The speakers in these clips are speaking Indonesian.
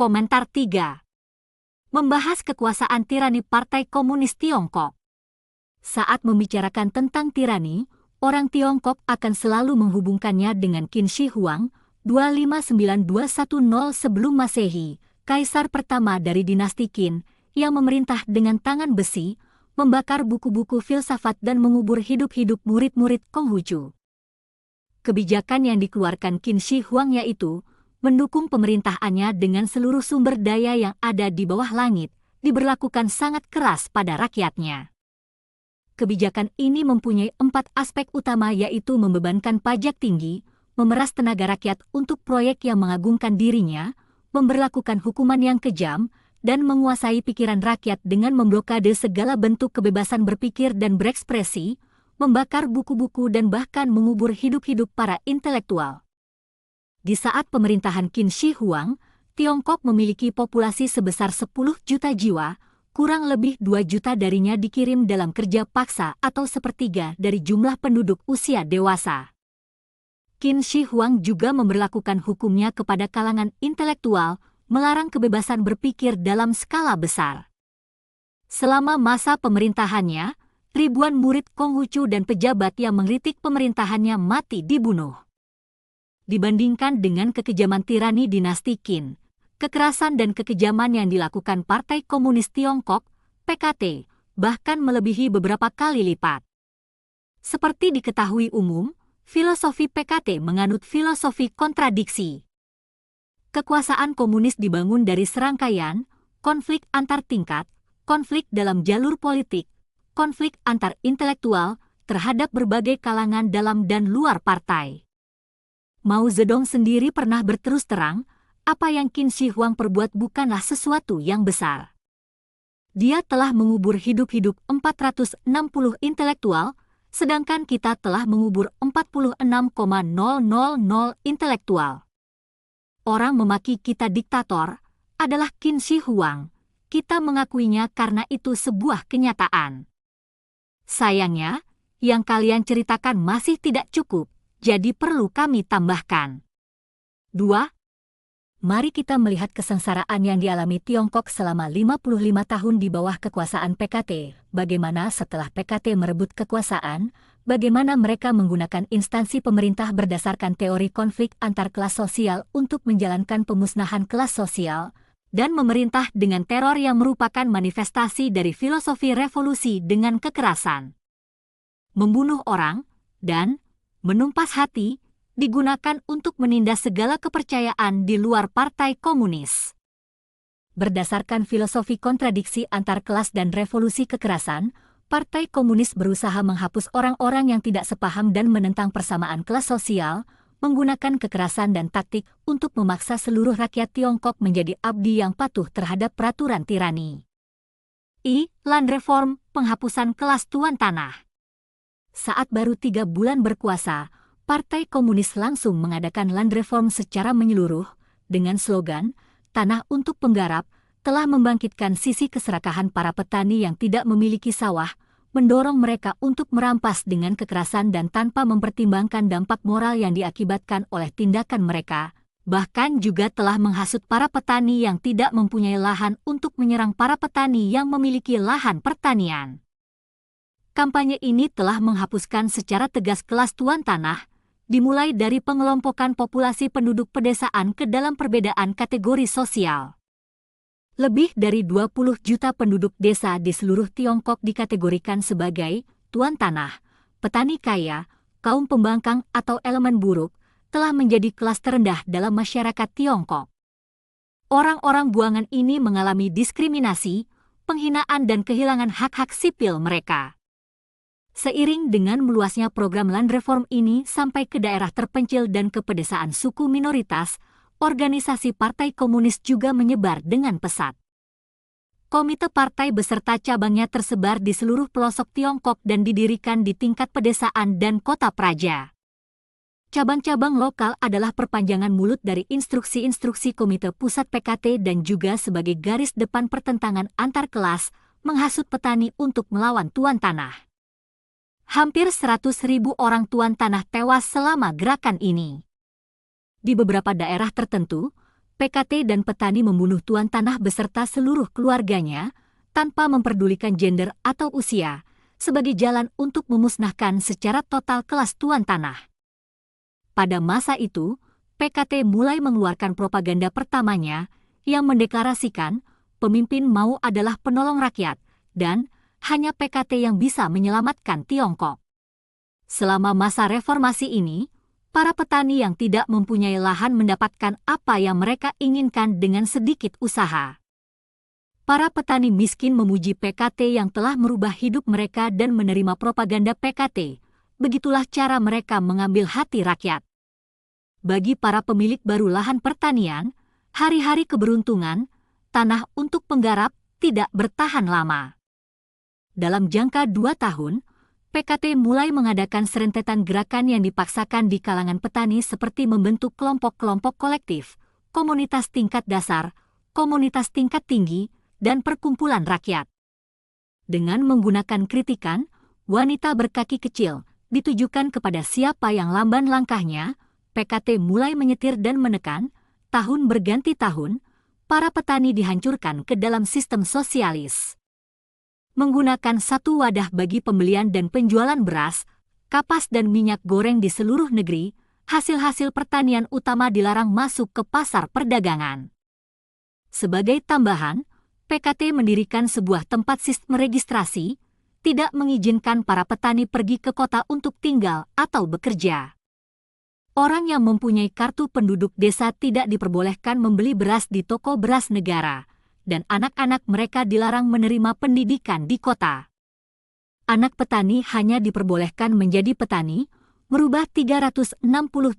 Komentar 3. Membahas kekuasaan tirani Partai Komunis Tiongkok. Saat membicarakan tentang tirani, orang Tiongkok akan selalu menghubungkannya dengan Qin Shi Huang, 259210 sebelum Masehi, kaisar pertama dari dinasti Qin, yang memerintah dengan tangan besi, membakar buku-buku filsafat dan mengubur hidup-hidup murid-murid Konghucu. Kebijakan yang dikeluarkan Qin Shi Huang yaitu mendukung pemerintahannya dengan seluruh sumber daya yang ada di bawah langit, diberlakukan sangat keras pada rakyatnya. Kebijakan ini mempunyai 4 aspek utama yaitu membebankan pajak tinggi, memeras tenaga rakyat untuk proyek yang mengagungkan dirinya, memberlakukan hukuman yang kejam, dan menguasai pikiran rakyat dengan memblokade segala bentuk kebebasan berpikir dan berekspresi, membakar buku-buku dan bahkan mengubur hidup-hidup para intelektual. Di saat pemerintahan Qin Shi Huang, Tiongkok memiliki populasi sebesar 10 juta jiwa, kurang lebih 2 juta darinya dikirim dalam kerja paksa atau sepertiga dari jumlah penduduk usia dewasa. Qin Shi Huang juga memberlakukan hukumnya kepada kalangan intelektual, melarang kebebasan berpikir dalam skala besar. Selama masa pemerintahannya, ribuan murid Konghucu dan pejabat yang mengkritik pemerintahannya mati dibunuh. Dibandingkan dengan kekejaman tirani dinasti Qin, kekerasan dan kekejaman yang dilakukan Partai Komunis Tiongkok, PKT, bahkan melebihi beberapa kali lipat. Seperti diketahui umum, filosofi PKT menganut filosofi kontradiksi. Kekuasaan komunis dibangun dari serangkaian konflik antar tingkat, konflik dalam jalur politik, konflik antar intelektual terhadap berbagai kalangan dalam dan luar partai. Mao Zedong sendiri pernah berterus terang, apa yang Qin Shi Huang perbuat bukanlah sesuatu yang besar. Dia telah mengubur hidup-hidup 460 intelektual, sedangkan kita telah mengubur 46,000 intelektual. Orang memaki kita diktator adalah Qin Shi Huang. Kita mengakuinya karena itu sebuah kenyataan. Sayangnya, yang kalian ceritakan masih tidak cukup. Jadi perlu kami tambahkan. 2. Mari kita melihat kesengsaraan yang dialami Tiongkok selama 55 tahun di bawah kekuasaan PKT. Bagaimana setelah PKT merebut kekuasaan, bagaimana mereka menggunakan instansi pemerintah berdasarkan teori konflik antar kelas sosial untuk menjalankan pemusnahan kelas sosial, dan memerintah dengan teror yang merupakan manifestasi dari filosofi revolusi dengan kekerasan. Membunuh orang, dan menumpas hati, digunakan untuk menindas segala kepercayaan di luar Partai Komunis. Berdasarkan filosofi kontradiksi antar kelas dan revolusi kekerasan, Partai Komunis berusaha menghapus orang-orang yang tidak sepaham dan menentang persamaan kelas sosial, menggunakan kekerasan dan taktik untuk memaksa seluruh rakyat Tiongkok menjadi abdi yang patuh terhadap peraturan tirani. Land reform, penghapusan kelas tuan tanah. Saat baru 3 bulan berkuasa, Partai Komunis langsung mengadakan land reform secara menyeluruh, dengan slogan, Tanah untuk Penggarap, telah membangkitkan sisi keserakahan para petani yang tidak memiliki sawah, mendorong mereka untuk merampas dengan kekerasan dan tanpa mempertimbangkan dampak moral yang diakibatkan oleh tindakan mereka, bahkan juga telah menghasut para petani yang tidak mempunyai lahan untuk menyerang para petani yang memiliki lahan pertanian. Kampanye ini telah menghapuskan secara tegas kelas tuan tanah, dimulai dari pengelompokan populasi penduduk pedesaan ke dalam perbedaan kategori sosial. Lebih dari 20 juta penduduk desa di seluruh Tiongkok dikategorikan sebagai tuan tanah, petani kaya, kaum pembangkang atau elemen buruk, telah menjadi kelas terendah dalam masyarakat Tiongkok. Orang-orang buangan ini mengalami diskriminasi, penghinaan dan kehilangan hak-hak sipil mereka. Seiring dengan meluasnya program land reform ini sampai ke daerah terpencil dan ke pedesaan suku minoritas, organisasi Partai Komunis juga menyebar dengan pesat. Komite partai beserta cabangnya tersebar di seluruh pelosok Tiongkok dan didirikan di tingkat pedesaan dan kota praja. Cabang-cabang lokal adalah perpanjangan mulut dari instruksi-instruksi Komite Pusat PKT dan juga sebagai garis depan pertentangan antar kelas, menghasut petani untuk melawan tuan tanah. Hampir 100.000 orang tuan tanah tewas selama gerakan ini. Di beberapa daerah tertentu, PKT dan petani membunuh tuan tanah beserta seluruh keluarganya tanpa memperdulikan gender atau usia, sebagai jalan untuk memusnahkan secara total kelas tuan tanah. Pada masa itu, PKT mulai mengeluarkan propaganda pertamanya yang mendeklarasikan pemimpin Mao adalah penolong rakyat dan hanya PKT yang bisa menyelamatkan Tiongkok. Selama masa reformasi ini, para petani yang tidak mempunyai lahan mendapatkan apa yang mereka inginkan dengan sedikit usaha. Para petani miskin memuji PKT yang telah merubah hidup mereka dan menerima propaganda PKT. Begitulah cara mereka mengambil hati rakyat. Bagi para pemilik baru lahan pertanian, hari-hari keberuntungan, tanah untuk penggarap tidak bertahan lama. Dalam jangka 2 tahun, PKT mulai mengadakan serentetan gerakan yang dipaksakan di kalangan petani seperti membentuk kelompok-kelompok kolektif, komunitas tingkat dasar, komunitas tingkat tinggi, dan perkumpulan rakyat. Dengan menggunakan kritikan, wanita berkaki kecil, ditujukan kepada siapa yang lamban langkahnya, PKT mulai menyetir dan menekan, tahun berganti tahun, para petani dihancurkan ke dalam sistem sosialis. Menggunakan satu wadah bagi pembelian dan penjualan beras, kapas dan minyak goreng di seluruh negeri, hasil-hasil pertanian utama dilarang masuk ke pasar perdagangan. Sebagai tambahan, PKT mendirikan sebuah tempat sistem registrasi, tidak mengizinkan para petani pergi ke kota untuk tinggal atau bekerja. Orang yang mempunyai kartu penduduk desa tidak diperbolehkan membeli beras di toko beras negara, dan anak-anak mereka dilarang menerima pendidikan di kota. Anak petani hanya diperbolehkan menjadi petani, merubah 360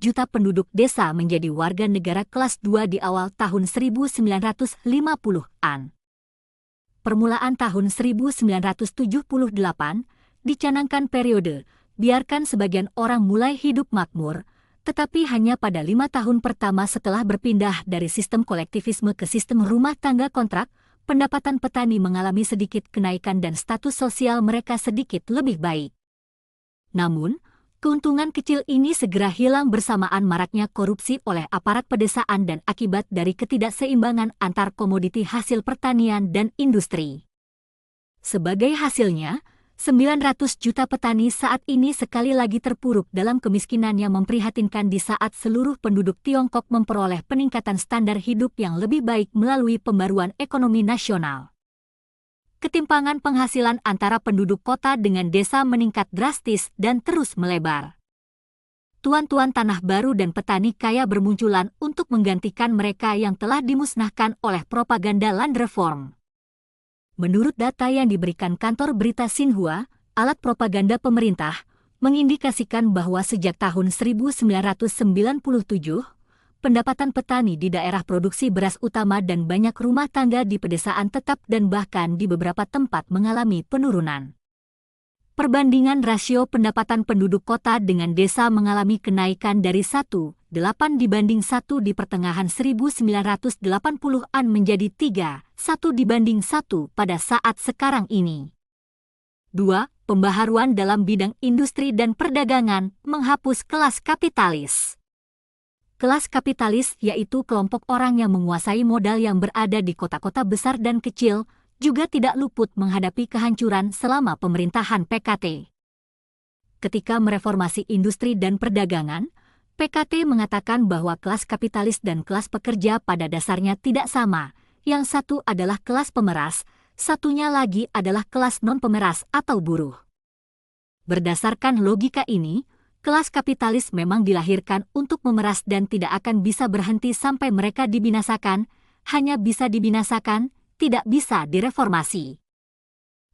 juta penduduk desa menjadi warga negara kelas 2 di awal tahun 1950-an. Permulaan tahun 1978, dicanangkan periode, biarkan sebagian orang mulai hidup makmur, tetapi hanya pada 5 tahun pertama setelah berpindah dari sistem kolektivisme ke sistem rumah tangga kontrak, pendapatan petani mengalami sedikit kenaikan dan status sosial mereka sedikit lebih baik. Namun, keuntungan kecil ini segera hilang bersamaan maraknya korupsi oleh aparat pedesaan dan akibat dari ketidakseimbangan antar komoditi hasil pertanian dan industri. Sebagai hasilnya, 900 juta petani saat ini sekali lagi terpuruk dalam kemiskinan yang memprihatinkan di saat seluruh penduduk Tiongkok memperoleh peningkatan standar hidup yang lebih baik melalui pembaruan ekonomi nasional. Ketimpangan penghasilan antara penduduk kota dengan desa meningkat drastis dan terus melebar. Tuan-tuan tanah baru dan petani kaya bermunculan untuk menggantikan mereka yang telah dimusnahkan oleh propaganda land reform. Menurut data yang diberikan kantor berita Xinhua, alat propaganda pemerintah, mengindikasikan bahwa sejak tahun 1997, pendapatan petani di daerah produksi beras utama dan banyak rumah tangga di pedesaan tetap dan bahkan di beberapa tempat mengalami penurunan. Perbandingan rasio pendapatan penduduk kota dengan desa mengalami kenaikan dari 1,8 dibanding 1 di pertengahan 1980-an menjadi 3,1 dibanding 1 pada saat sekarang ini. 2. Pembaharuan dalam bidang industri dan perdagangan menghapus kelas kapitalis. Kelas kapitalis yaitu kelompok orang yang menguasai modal yang berada di kota-kota besar dan kecil, juga tidak luput menghadapi kehancuran selama pemerintahan PKT. Ketika mereformasi industri dan perdagangan, PKT mengatakan bahwa kelas kapitalis dan kelas pekerja pada dasarnya tidak sama. Yang satu adalah kelas pemeras, satunya lagi adalah kelas non-pemeras atau buruh. Berdasarkan logika ini, kelas kapitalis memang dilahirkan untuk memeras dan tidak akan bisa berhenti sampai mereka dibinasakan, hanya bisa dibinasakan, tidak bisa direformasi.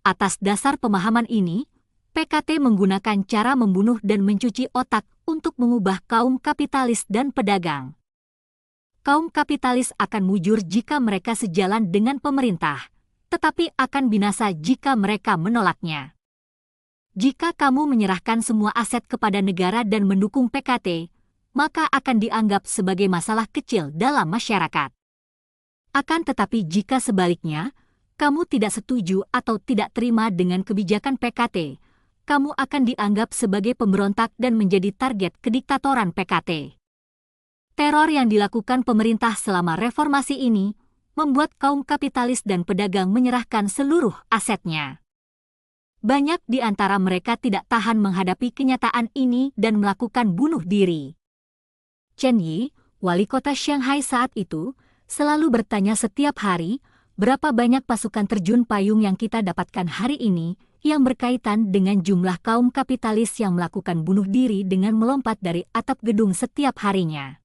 Atas dasar pemahaman ini, PKT menggunakan cara membunuh dan mencuci otak untuk mengubah kaum kapitalis dan pedagang. Kaum kapitalis akan mujur jika mereka sejalan dengan pemerintah, tetapi akan binasa jika mereka menolaknya. Jika kamu menyerahkan semua aset kepada negara dan mendukung PKT, maka akan dianggap sebagai masalah kecil dalam masyarakat. Akan tetapi jika sebaliknya, kamu tidak setuju atau tidak terima dengan kebijakan PKT, kamu akan dianggap sebagai pemberontak dan menjadi target kediktatoran PKT. Teror yang dilakukan pemerintah selama reformasi ini membuat kaum kapitalis dan pedagang menyerahkan seluruh asetnya. Banyak di antara mereka tidak tahan menghadapi kenyataan ini dan melakukan bunuh diri. Chen Yi, wali kota Shanghai saat itu, selalu bertanya setiap hari, berapa banyak pasukan terjun payung yang kita dapatkan hari ini, yang berkaitan dengan jumlah kaum kapitalis yang melakukan bunuh diri dengan melompat dari atap gedung setiap harinya.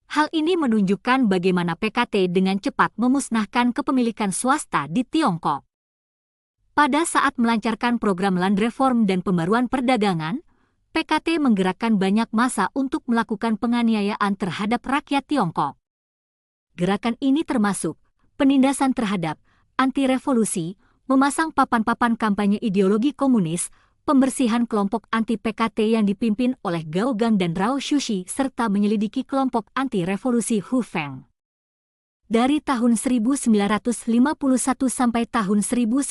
Hal ini menunjukkan bagaimana PKT dengan cepat memusnahkan kepemilikan swasta di Tiongkok. Pada saat melancarkan program land reform dan pembaruan perdagangan, PKT menggerakkan banyak massa untuk melakukan penganiayaan terhadap rakyat Tiongkok. Gerakan ini termasuk penindasan terhadap anti-revolusi, memasang papan-papan kampanye ideologi komunis, pembersihan kelompok anti-PKT yang dipimpin oleh Gao Gang dan Rao Shushi, serta menyelidiki kelompok anti-revolusi Hu Feng. Dari tahun 1951 sampai tahun 1952,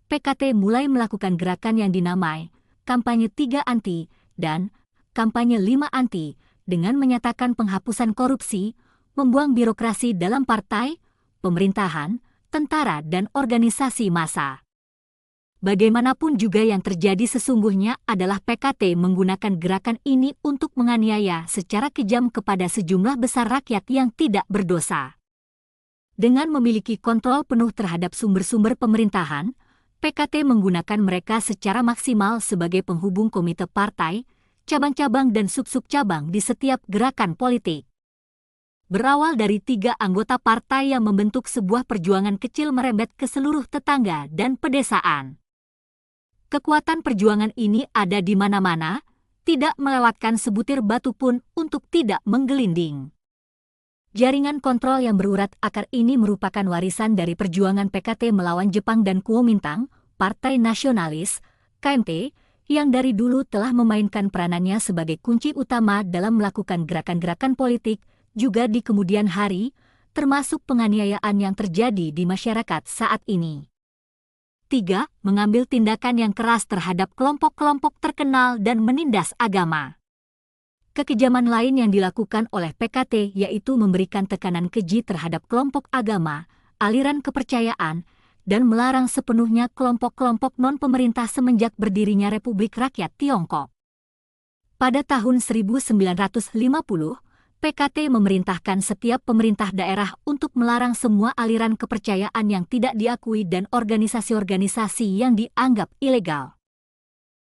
PKT mulai melakukan gerakan yang dinamai kampanye 3 anti dan kampanye 5 anti dengan menyatakan penghapusan korupsi, membuang birokrasi dalam partai, pemerintahan, tentara, dan organisasi massa. Bagaimanapun juga yang terjadi sesungguhnya adalah PKT menggunakan gerakan ini untuk menganiaya secara kejam kepada sejumlah besar rakyat yang tidak berdosa. Dengan memiliki kontrol penuh terhadap sumber-sumber pemerintahan, PKT menggunakan mereka secara maksimal sebagai penghubung komite partai, cabang-cabang dan sub-sub cabang di setiap gerakan politik. Berawal dari 3 anggota partai yang membentuk sebuah perjuangan kecil merembet ke seluruh tetangga dan pedesaan. Kekuatan perjuangan ini ada di mana-mana, tidak melewatkan sebutir batu pun untuk tidak menggelinding. Jaringan kontrol yang berurat akar ini merupakan warisan dari perjuangan PKT melawan Jepang dan Kuomintang, Partai Nasionalis, KMT, yang dari dulu telah memainkan peranannya sebagai kunci utama dalam melakukan gerakan-gerakan politik, juga di kemudian hari, termasuk penganiayaan yang terjadi di masyarakat saat ini. 3. Mengambil tindakan yang keras terhadap kelompok-kelompok terkenal dan menindas agama. Kekejaman lain yang dilakukan oleh PKT yaitu memberikan tekanan keji terhadap kelompok agama, aliran kepercayaan, dan melarang sepenuhnya kelompok-kelompok non-pemerintah semenjak berdirinya Republik Rakyat Tiongkok. Pada tahun 1950, PKT memerintahkan setiap pemerintah daerah untuk melarang semua aliran kepercayaan yang tidak diakui dan organisasi-organisasi yang dianggap ilegal.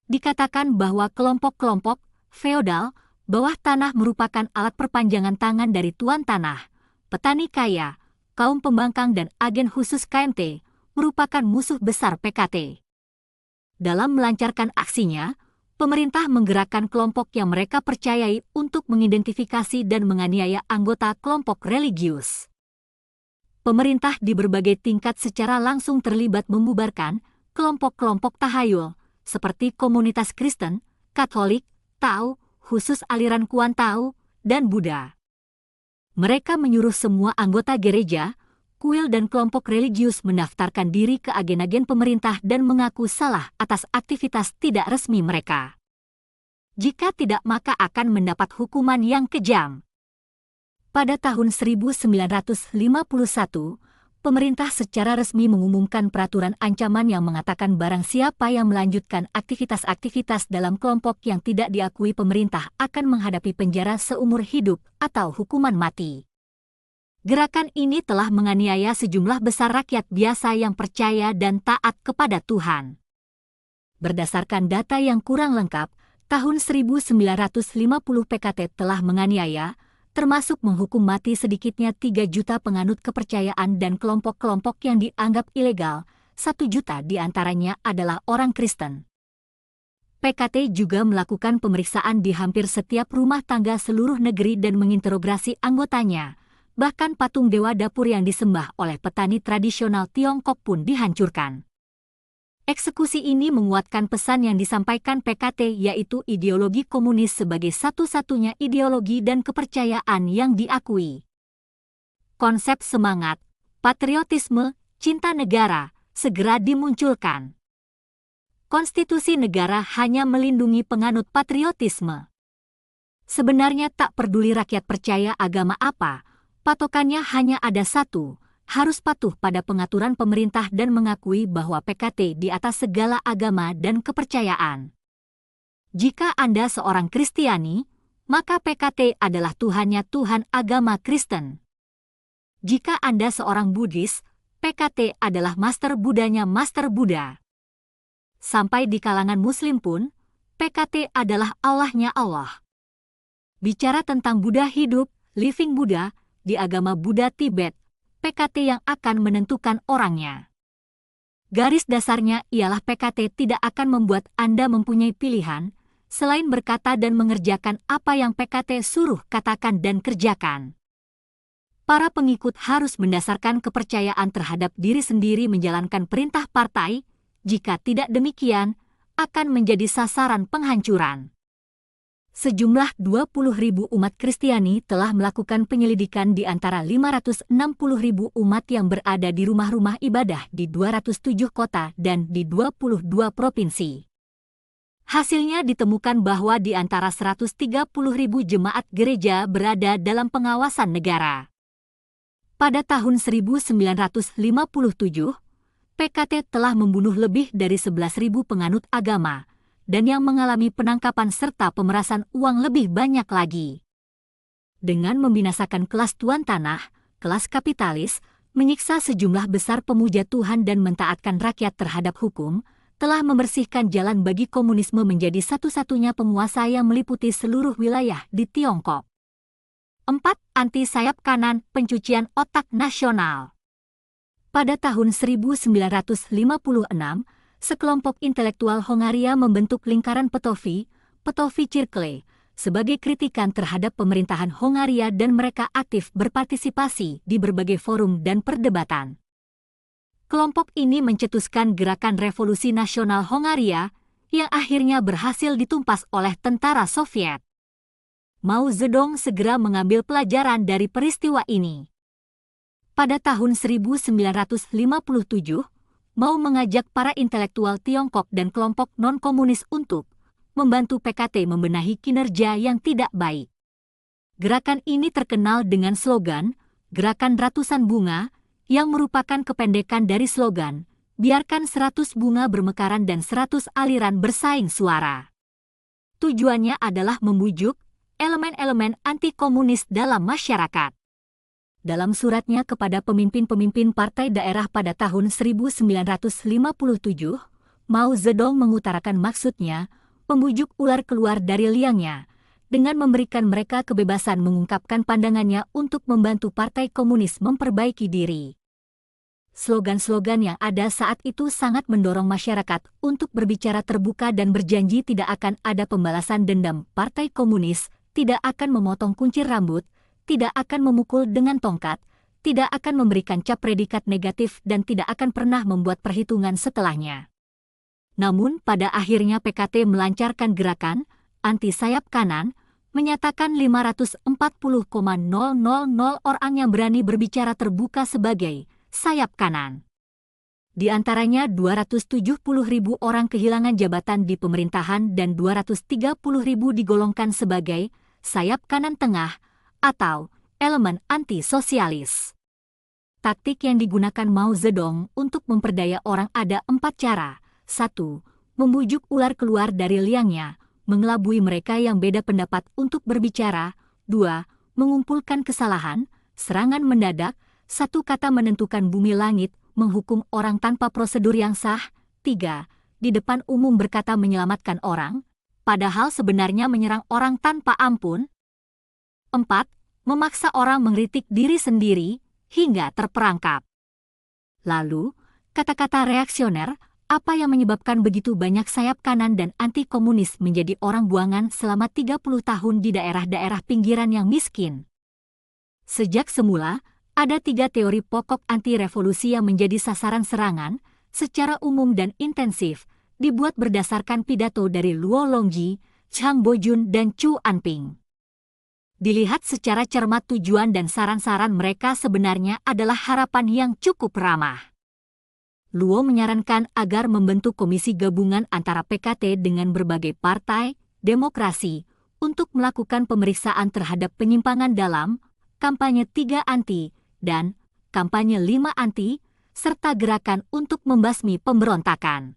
Dikatakan bahwa kelompok-kelompok feodal bawah tanah merupakan alat perpanjangan tangan dari tuan tanah, petani kaya, kaum pembangkang dan agen khusus KMT, merupakan musuh besar PKT. Dalam melancarkan aksinya, pemerintah menggerakkan kelompok yang mereka percayai untuk mengidentifikasi dan menganiaya anggota kelompok religius. Pemerintah di berbagai tingkat secara langsung terlibat membubarkan kelompok-kelompok tahayul, seperti komunitas Kristen, Katolik, Tao, khusus aliran Kuan-Tao, dan Buddha. Mereka menyuruh semua anggota gereja, kuil dan kelompok religius mendaftarkan diri ke agen-agen pemerintah dan mengaku salah atas aktivitas tidak resmi mereka. Jika tidak, maka akan mendapat hukuman yang kejam. Pada tahun 1951, pemerintah secara resmi mengumumkan peraturan ancaman yang mengatakan barang siapa yang melanjutkan aktivitas-aktivitas dalam kelompok yang tidak diakui pemerintah akan menghadapi penjara seumur hidup atau hukuman mati. Gerakan ini telah menganiaya sejumlah besar rakyat biasa yang percaya dan taat kepada Tuhan. Berdasarkan data yang kurang lengkap, tahun 1950 PKT telah menganiaya, termasuk menghukum mati sedikitnya 3 juta penganut kepercayaan dan kelompok-kelompok yang dianggap ilegal, 1 juta di antaranya adalah orang Kristen. PKT juga melakukan pemeriksaan di hampir setiap rumah tangga seluruh negeri dan menginterogasi anggotanya. Bahkan patung dewa dapur yang disembah oleh petani tradisional Tiongkok pun dihancurkan. Eksekusi ini menguatkan pesan yang disampaikan PKT, yaitu ideologi komunis sebagai satu-satunya ideologi dan kepercayaan yang diakui. Konsep semangat, patriotisme, cinta negara, segera dimunculkan. Konstitusi negara hanya melindungi penganut patriotisme. Sebenarnya tak peduli rakyat percaya agama apa, patokannya hanya ada satu, harus patuh pada pengaturan pemerintah dan mengakui bahwa PKT di atas segala agama dan kepercayaan. Jika Anda seorang Kristiani, maka PKT adalah Tuhannya Tuhan agama Kristen. Jika Anda seorang Buddhis, PKT adalah Master Buddhanya Master Buddha. Sampai di kalangan Muslim pun, PKT adalah Allahnya Allah. Bicara tentang Buddha hidup, Living Buddha, di agama Buddha Tibet, PKT yang akan menentukan orangnya. Garis dasarnya ialah PKT tidak akan membuat Anda mempunyai pilihan, selain berkata dan mengerjakan apa yang PKT suruh katakan dan kerjakan. Para pengikut harus mendasarkan kepercayaan terhadap diri sendiri menjalankan perintah partai, jika tidak demikian, akan menjadi sasaran penghancuran. Sejumlah 20.000 umat Kristiani telah melakukan penyelidikan di antara 560.000 umat yang berada di rumah-rumah ibadah di 207 kota dan di 22 provinsi. Hasilnya ditemukan bahwa di antara 130.000 jemaat gereja berada dalam pengawasan negara. Pada tahun 1957, PKT telah membunuh lebih dari 11.000 penganut agama, dan yang mengalami penangkapan serta pemerasan uang lebih banyak lagi. Dengan membinasakan kelas tuan tanah, kelas kapitalis, menyiksa sejumlah besar pemuja Tuhan dan mentaatkan rakyat terhadap hukum, telah membersihkan jalan bagi komunisme menjadi satu-satunya penguasa yang meliputi seluruh wilayah di Tiongkok. 4. Anti sayap kanan, pencucian otak nasional. Pada tahun 1956, sekelompok intelektual Hongaria membentuk lingkaran Petofi Circle, sebagai kritikan terhadap pemerintahan Hongaria dan mereka aktif berpartisipasi di berbagai forum dan perdebatan. Kelompok ini mencetuskan gerakan revolusi nasional Hongaria yang akhirnya berhasil ditumpas oleh tentara Soviet. Mao Zedong segera mengambil pelajaran dari peristiwa ini. Pada tahun 1957, Mao mengajak para intelektual Tiongkok dan kelompok non-komunis untuk membantu PKT membenahi kinerja yang tidak baik. Gerakan ini terkenal dengan slogan, Gerakan Ratusan Bunga, yang merupakan kependekan dari slogan, biarkan 100 bunga bermekaran dan 100 aliran bersaing suara. Tujuannya adalah membujuk elemen-elemen anti-komunis dalam masyarakat. Dalam suratnya kepada pemimpin-pemimpin partai daerah pada tahun 1957, Mao Zedong mengutarakan maksudnya membujuk ular keluar dari liangnya, dengan memberikan mereka kebebasan mengungkapkan pandangannya untuk membantu Partai Komunis memperbaiki diri. Slogan-slogan yang ada saat itu sangat mendorong masyarakat untuk berbicara terbuka dan berjanji tidak akan ada pembalasan dendam. Partai Komunis tidak akan memotong kuncir rambut, tidak akan memukul dengan tongkat, tidak akan memberikan cap predikat negatif dan tidak akan pernah membuat perhitungan setelahnya. Namun pada akhirnya PKT melancarkan gerakan anti sayap kanan, menyatakan 540.000 orang yang berani berbicara terbuka sebagai sayap kanan. Di antaranya 270.000 orang kehilangan jabatan di pemerintahan dan 230.000 digolongkan sebagai sayap kanan tengah, atau elemen anti-sosialis. Taktik yang digunakan Mao Zedong untuk memperdaya orang ada 4 cara. 1. Membujuk ular keluar dari liangnya, mengelabui mereka yang beda pendapat untuk berbicara. 2. Mengumpulkan kesalahan, serangan mendadak, satu kata menentukan bumi langit, menghukum orang tanpa prosedur yang sah. 3. Di depan umum berkata menyelamatkan orang, padahal sebenarnya menyerang orang tanpa ampun. 4. Memaksa orang mengkritik diri sendiri, hingga terperangkap. Lalu, kata-kata reaksioner, apa yang menyebabkan begitu banyak sayap kanan dan anti-komunis menjadi orang buangan selama 30 tahun di daerah-daerah pinggiran yang miskin? Sejak semula, ada 3 teori pokok anti-revolusi yang menjadi sasaran serangan, secara umum dan intensif, dibuat berdasarkan pidato dari Luo Longji, Chang Bojun, dan Chu Anping. Dilihat secara cermat tujuan dan saran-saran mereka sebenarnya adalah harapan yang cukup ramah. Luo menyarankan agar membentuk komisi gabungan antara PKT dengan berbagai partai, demokrasi, untuk melakukan pemeriksaan terhadap penyimpangan dalam, kampanye 3 anti, dan kampanye 5 anti, serta gerakan untuk membasmi pemberontakan.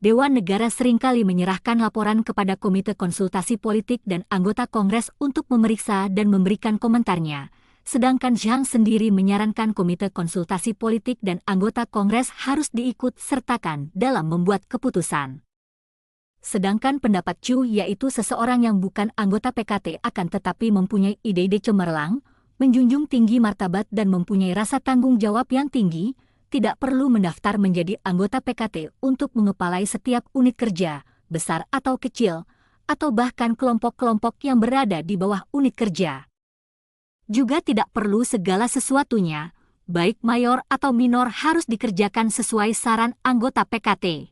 Dewan Negara seringkali menyerahkan laporan kepada Komite Konsultasi Politik dan anggota Kongres untuk memeriksa dan memberikan komentarnya, sedangkan Zhang sendiri menyarankan Komite Konsultasi Politik dan anggota Kongres harus diikut sertakan dalam membuat keputusan. Sedangkan pendapat Chu, yaitu seseorang yang bukan anggota PKT akan tetapi mempunyai ide-ide cemerlang, menjunjung tinggi martabat dan mempunyai rasa tanggung jawab yang tinggi, tidak perlu mendaftar menjadi anggota PKT untuk mengepalai setiap unit kerja, besar atau kecil, atau bahkan kelompok-kelompok yang berada di bawah unit kerja. Juga tidak perlu segala sesuatunya, baik mayor atau minor harus dikerjakan sesuai saran anggota PKT.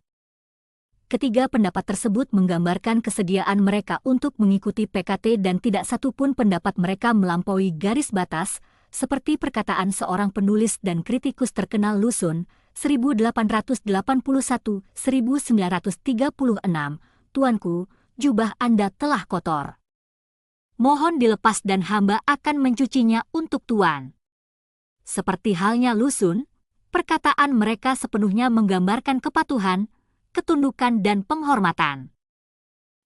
Ketiga pendapat tersebut menggambarkan kesediaan mereka untuk mengikuti PKT dan tidak satupun pendapat mereka melampaui garis batas, seperti perkataan seorang penulis dan kritikus terkenal Lu Xun, 1881-1936, "Tuanku, jubah Anda telah kotor. Mohon dilepas dan hamba akan mencucinya untuk Tuan." Seperti halnya Lu Xun, perkataan mereka sepenuhnya menggambarkan kepatuhan, ketundukan dan penghormatan.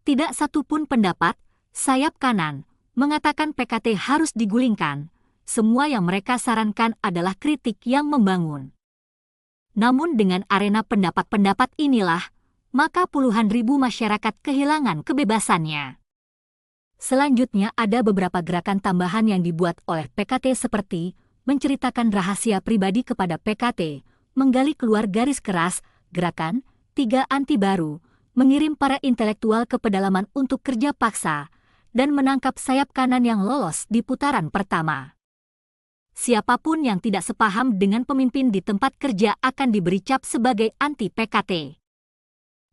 Tidak satupun pendapat, sayap kanan, mengatakan PKT harus digulingkan. Semua yang mereka sarankan adalah kritik yang membangun. Namun dengan arena pendapat-pendapat inilah, maka puluhan ribu masyarakat kehilangan kebebasannya. Selanjutnya ada beberapa gerakan tambahan yang dibuat oleh PKT seperti menceritakan rahasia pribadi kepada PKT, menggali keluar garis keras, gerakan 3 anti baru, mengirim para intelektual ke pedalaman untuk kerja paksa, dan menangkap sayap kanan yang lolos di putaran pertama. Siapapun yang tidak sepaham dengan pemimpin di tempat kerja akan diberi cap sebagai anti-PKT.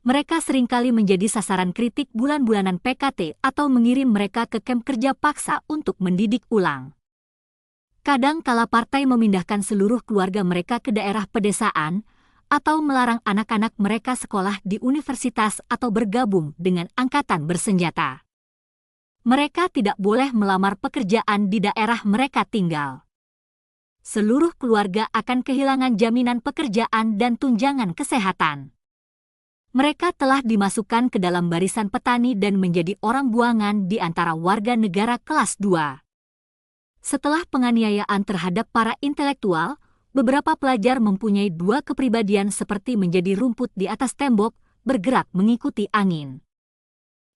Mereka seringkali menjadi sasaran kritik bulan-bulanan PKT atau mengirim mereka ke kamp kerja paksa untuk mendidik ulang. Kadang kala partai memindahkan seluruh keluarga mereka ke daerah pedesaan, atau melarang anak-anak mereka sekolah di universitas atau bergabung dengan angkatan bersenjata. Mereka tidak boleh melamar pekerjaan di daerah mereka tinggal. Seluruh keluarga akan kehilangan jaminan pekerjaan dan tunjangan kesehatan. Mereka telah dimasukkan ke dalam barisan petani dan menjadi orang buangan di antara warga negara kelas 2. Setelah penganiayaan terhadap para intelektual, beberapa pelajar mempunyai 2 kepribadian seperti menjadi rumput di atas tembok, bergerak mengikuti angin.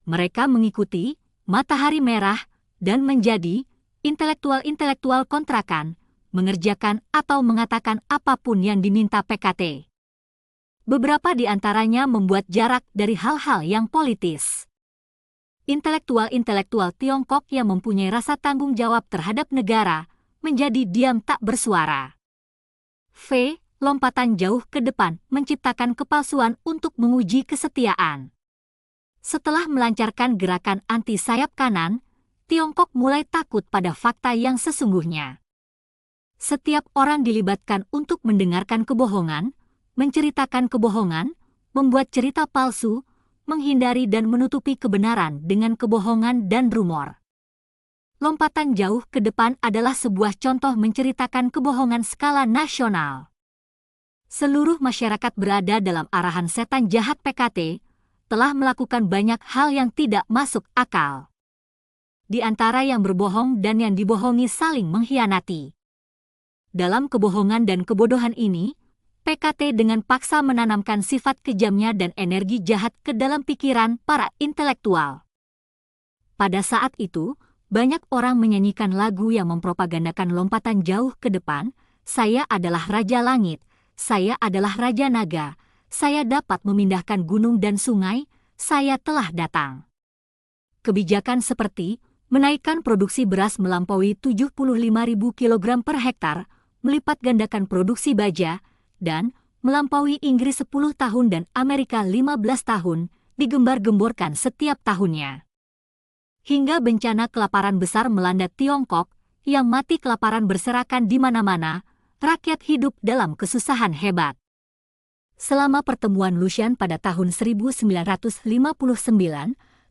Mereka mengikuti matahari merah dan menjadi intelektual-intelektual kontrakan, mengerjakan atau mengatakan apapun yang diminta PKT. Beberapa di antaranya membuat jarak dari hal-hal yang politis. Intelektual-intelektual Tiongkok yang mempunyai rasa tanggung jawab terhadap negara menjadi diam tak bersuara. Lompatan jauh ke depan menciptakan kepalsuan untuk menguji kesetiaan. Setelah melancarkan gerakan anti sayap kanan, Tiongkok mulai takut pada fakta yang sesungguhnya. Setiap orang dilibatkan untuk mendengarkan kebohongan, menceritakan kebohongan, membuat cerita palsu, menghindari dan menutupi kebenaran dengan kebohongan dan rumor. Lompatan jauh ke depan adalah sebuah contoh menceritakan kebohongan skala nasional. Seluruh masyarakat berada dalam arahan setan jahat PKT, telah melakukan banyak hal yang tidak masuk akal. Di antara yang berbohong dan yang dibohongi saling mengkhianati. Dalam kebohongan dan kebodohan ini, PKT dengan paksa menanamkan sifat kejamnya dan energi jahat ke dalam pikiran para intelektual. Pada saat itu, banyak orang menyanyikan lagu yang mempropagandakan lompatan jauh ke depan, "Saya adalah Raja Langit, saya adalah Raja Naga, saya dapat memindahkan gunung dan sungai, saya telah datang." Kebijakan seperti menaikkan produksi beras melampaui 75.000 kg per hektar, melipat gandakan produksi baja, dan melampaui Inggris 10 tahun dan Amerika 15 tahun, digembar-gemborkan setiap tahunnya. Hingga bencana kelaparan besar melanda Tiongkok, yang mati kelaparan berserakan di mana-mana, rakyat hidup dalam kesusahan hebat. Selama pertemuan Lushan pada tahun 1959,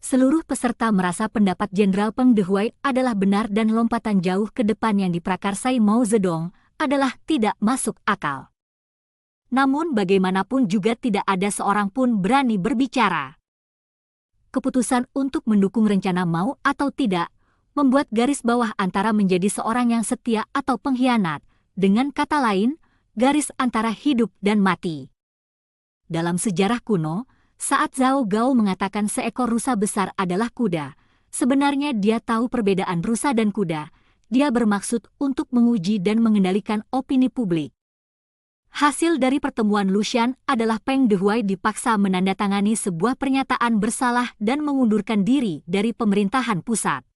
Seluruh peserta merasa pendapat Jenderal Peng Dehuai adalah benar dan lompatan jauh ke depan yang diprakarsai Mao Zedong adalah tidak masuk akal. Namun bagaimanapun juga tidak ada seorang pun berani berbicara. Keputusan untuk mendukung rencana Mao atau tidak membuat garis bawah antara menjadi seorang yang setia atau pengkhianat, dengan kata lain, garis antara hidup dan mati. Dalam sejarah kuno, saat Zhao Gao mengatakan seekor rusa besar adalah kuda, sebenarnya dia tahu perbedaan rusa dan kuda. Dia bermaksud untuk menguji dan mengendalikan opini publik. Hasil dari pertemuan Lushan adalah Peng Dehuai dipaksa menandatangani sebuah pernyataan bersalah dan mengundurkan diri dari pemerintahan pusat.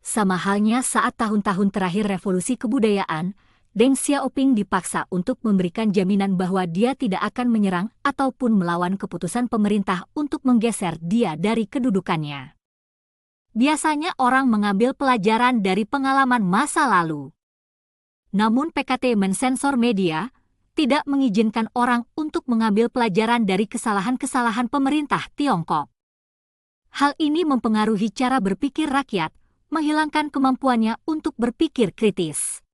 Sama halnya saat tahun-tahun terakhir revolusi kebudayaan, Deng Xiaoping dipaksa untuk memberikan jaminan bahwa dia tidak akan menyerang ataupun melawan keputusan pemerintah untuk menggeser dia dari kedudukannya. Biasanya orang mengambil pelajaran dari pengalaman masa lalu. Namun PKT mensensor media, tidak mengizinkan orang untuk mengambil pelajaran dari kesalahan-kesalahan pemerintah Tiongkok. Hal ini mempengaruhi cara berpikir rakyat, menghilangkan kemampuannya untuk berpikir kritis.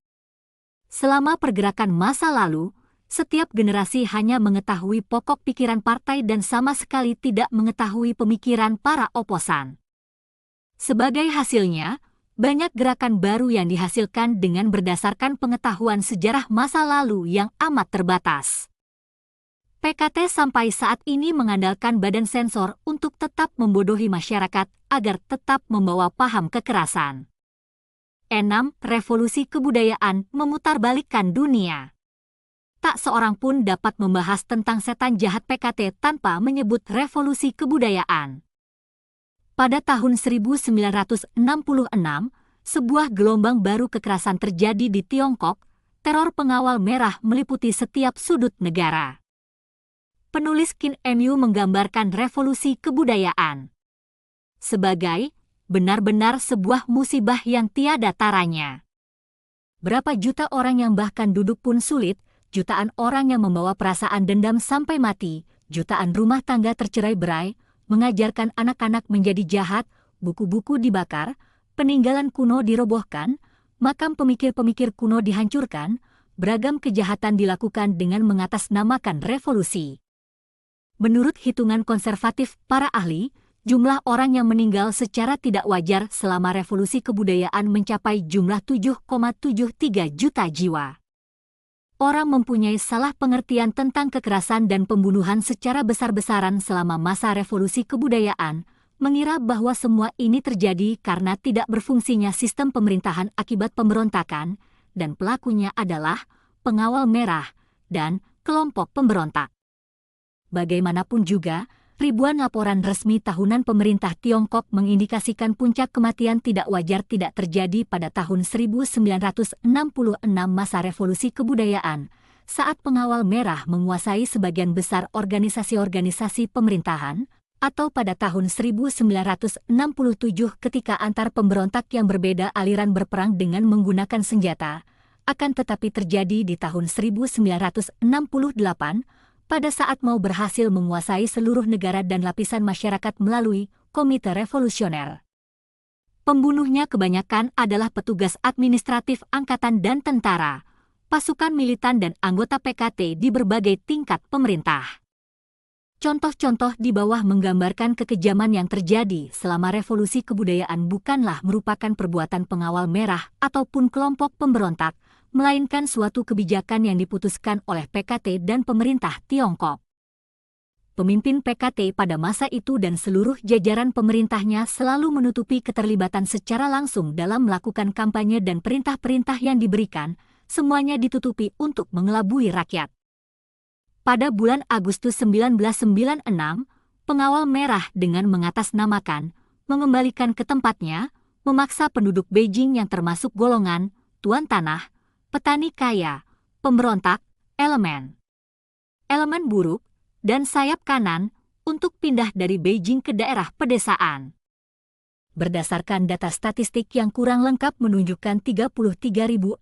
Selama pergerakan masa lalu, setiap generasi hanya mengetahui pokok pikiran partai dan sama sekali tidak mengetahui pemikiran para oposan. Sebagai hasilnya, banyak gerakan baru yang dihasilkan dengan berdasarkan pengetahuan sejarah masa lalu yang amat terbatas. PKT sampai saat ini mengandalkan badan sensor untuk tetap membodohi masyarakat agar tetap membawa paham kekerasan. 6. Revolusi kebudayaan memutarbalikkan dunia. Tak seorang pun dapat membahas tentang setan jahat PKT tanpa menyebut revolusi kebudayaan. Pada tahun 1966, sebuah gelombang baru kekerasan terjadi di Tiongkok. Teror pengawal merah meliputi setiap sudut negara. Penulis Qin Mu menggambarkan revolusi kebudayaan sebagai benar-benar sebuah musibah yang tiada taranya. Berapa juta orang yang bahkan duduk pun sulit, jutaan orang yang membawa perasaan dendam sampai mati, jutaan rumah tangga tercerai-berai, mengajarkan anak-anak menjadi jahat, buku-buku dibakar, peninggalan kuno dirobohkan, makam pemikir-pemikir kuno dihancurkan, beragam kejahatan dilakukan dengan mengatasnamakan revolusi. Menurut hitungan konservatif para ahli, jumlah orang yang meninggal secara tidak wajar selama revolusi kebudayaan mencapai jumlah 7,73 juta jiwa. Orang mempunyai salah pengertian tentang kekerasan dan pembunuhan secara besar-besaran selama masa revolusi kebudayaan, mengira bahwa semua ini terjadi karena tidak berfungsinya sistem pemerintahan akibat pemberontakan, dan pelakunya adalah pengawal merah dan kelompok pemberontak. Bagaimanapun juga, ribuan laporan resmi tahunan pemerintah Tiongkok mengindikasikan puncak kematian tidak wajar tidak terjadi pada tahun 1966 masa revolusi kebudayaan, saat pengawal merah menguasai sebagian besar organisasi-organisasi pemerintahan, atau pada tahun 1967 ketika antar pemberontak yang berbeda aliran berperang dengan menggunakan senjata, akan tetapi terjadi di tahun 1968, pada saat Mao berhasil menguasai seluruh negara dan lapisan masyarakat melalui Komite Revolusioner. Pembunuhnya kebanyakan adalah petugas administratif angkatan dan tentara, pasukan militan dan anggota PKT di berbagai tingkat pemerintah. Contoh-contoh di bawah menggambarkan kekejaman yang terjadi selama revolusi kebudayaan bukanlah merupakan perbuatan pengawal merah ataupun kelompok pemberontak, melainkan suatu kebijakan yang diputuskan oleh PKT dan pemerintah Tiongkok. Pemimpin PKT pada masa itu dan seluruh jajaran pemerintahnya selalu menutupi keterlibatan secara langsung dalam melakukan kampanye dan perintah-perintah yang diberikan, semuanya ditutupi untuk mengelabui rakyat. Pada bulan Agustus 1996, pengawal merah dengan mengatasnamakan, mengembalikan ke tempatnya, memaksa penduduk Beijing yang termasuk golongan, tuan tanah, petani kaya, pemberontak, elemen buruk, dan sayap kanan untuk pindah dari Beijing ke daerah pedesaan. Berdasarkan data statistik yang kurang lengkap menunjukkan 33.695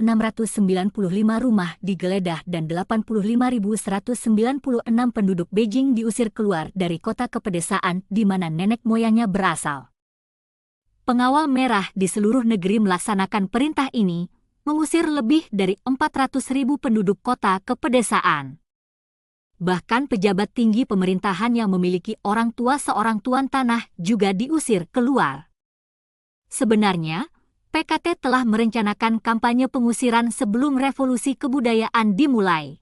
rumah digeledah dan 85.196 penduduk Beijing diusir keluar dari kota ke pedesaan di mana nenek moyangnya berasal. Pengawal merah di seluruh negeri melaksanakan perintah ini, mengusir lebih dari 400.000 penduduk kota ke pedesaan. Bahkan pejabat tinggi pemerintahan yang memiliki orang tua seorang tuan tanah juga diusir keluar. Sebenarnya, PKT telah merencanakan kampanye pengusiran sebelum revolusi kebudayaan dimulai.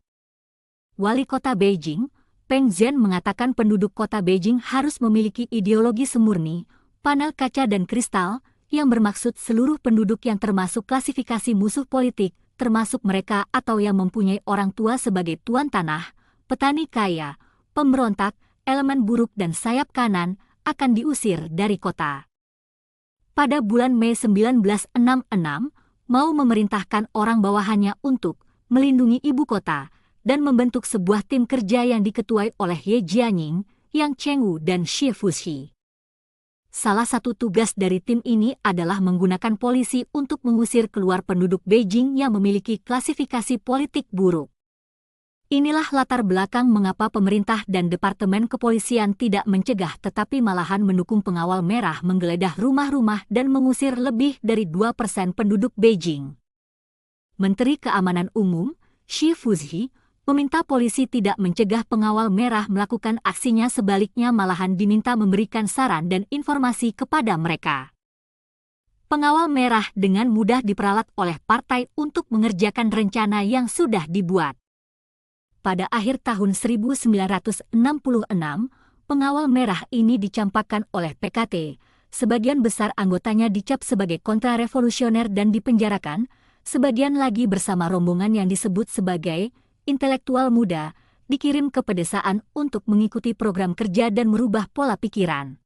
Wali kota Beijing, Peng Zhen mengatakan penduduk kota Beijing harus memiliki ideologi semurni, panel kaca dan kristal, yang bermaksud seluruh penduduk yang termasuk klasifikasi musuh politik, termasuk mereka atau yang mempunyai orang tua sebagai tuan tanah, petani kaya, pemberontak, elemen buruk dan sayap kanan, akan diusir dari kota. Pada bulan Mei 1966, Mao memerintahkan orang bawahannya untuk melindungi ibu kota dan membentuk sebuah tim kerja yang diketuai oleh Ye Jianying, Yang Chengwu dan Xie Fushi. Salah satu tugas dari tim ini adalah menggunakan polisi untuk mengusir keluar penduduk Beijing yang memiliki klasifikasi politik buruk. Inilah latar belakang mengapa pemerintah dan Departemen Kepolisian tidak mencegah tetapi malahan mendukung pengawal merah menggeledah rumah-rumah dan mengusir lebih dari 2% penduduk Beijing. Menteri Keamanan Umum, Xie Fushi, meminta polisi tidak mencegah pengawal merah melakukan aksinya, sebaliknya malahan diminta memberikan saran dan informasi kepada mereka. Pengawal merah dengan mudah diperalat oleh partai untuk mengerjakan rencana yang sudah dibuat. Pada akhir tahun 1966, pengawal merah ini dicampakkan oleh PKT. Sebagian besar anggotanya dicap sebagai kontrarevolusioner dan dipenjarakan, sebagian lagi bersama rombongan yang disebut sebagai intelektual muda, dikirim ke pedesaan untuk mengikuti program kerja dan merubah pola pikiran.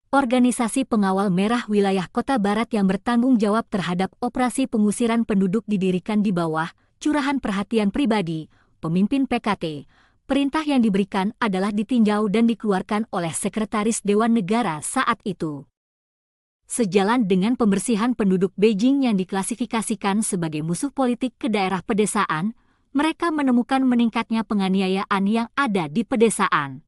Organisasi pengawal merah wilayah Kota Barat yang bertanggung jawab terhadap operasi pengusiran penduduk didirikan di bawah curahan perhatian pribadi pemimpin PKT. Perintah yang diberikan adalah ditinjau dan dikeluarkan oleh Sekretaris Dewan Negara saat itu. Sejalan dengan pembersihan penduduk Beijing yang diklasifikasikan sebagai musuh politik ke daerah pedesaan, mereka menemukan meningkatnya penganiayaan yang ada di pedesaan.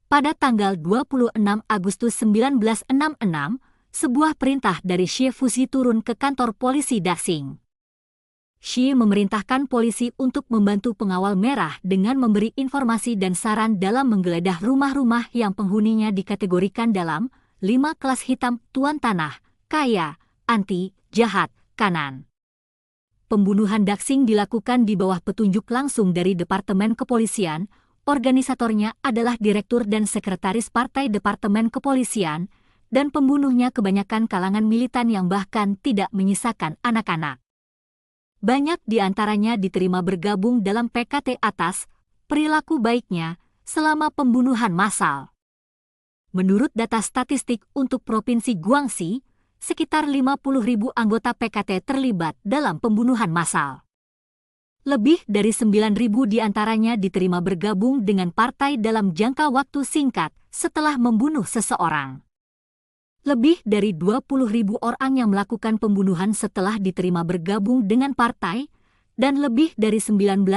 Pada tanggal 26 Agustus 1966, sebuah perintah dari Xie Fushi turun ke kantor polisi Daxing. Xie memerintahkan polisi untuk membantu pengawal merah dengan memberi informasi dan saran dalam menggeledah rumah-rumah yang penghuninya dikategorikan dalam 5 kelas hitam: tuan tanah, kaya, anti, jahat, kanan. Pembunuhan Daxing dilakukan di bawah petunjuk langsung dari Departemen Kepolisian. Organisatornya adalah Direktur dan Sekretaris Partai Departemen Kepolisian, dan pembunuhnya kebanyakan kalangan militan yang bahkan tidak menyisakan anak-anak. Banyak di antaranya diterima bergabung dalam PKT atas perilaku baiknya selama pembunuhan massal. Menurut data statistik untuk Provinsi Guangxi, sekitar 50.000 anggota PKT terlibat dalam pembunuhan massal. Lebih dari 9.000 di antaranya diterima bergabung dengan partai dalam jangka waktu singkat setelah membunuh seseorang. Lebih dari 20.000 orang yang melakukan pembunuhan setelah diterima bergabung dengan partai, dan lebih dari 19.000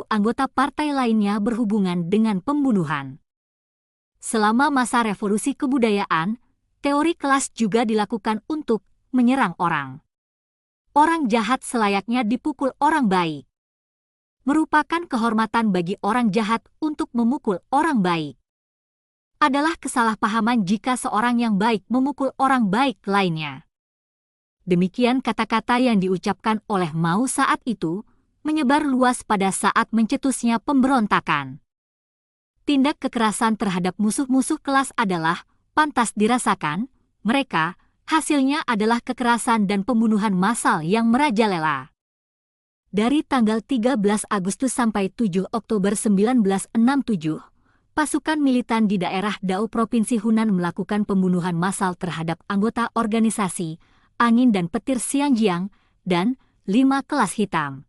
anggota partai lainnya berhubungan dengan pembunuhan. Selama masa revolusi kebudayaan, teori kelas juga dilakukan untuk menyerang orang. Orang jahat selayaknya dipukul orang baik. Merupakan kehormatan bagi orang jahat untuk memukul orang baik. Adalah kesalahpahaman jika seorang yang baik memukul orang baik lainnya. Demikian kata-kata yang diucapkan oleh Mao saat itu, menyebar luas pada saat mencetusnya pemberontakan. Tindak kekerasan terhadap musuh-musuh kelas adalah pantas dirasakan, mereka, hasilnya adalah kekerasan dan pembunuhan massal yang merajalela. Dari tanggal 13 Agustus sampai 7 Oktober 1967, pasukan militan di daerah Dao Provinsi Hunan melakukan pembunuhan massal terhadap anggota organisasi Angin dan Petir Xinjiang dan 5 kelas hitam.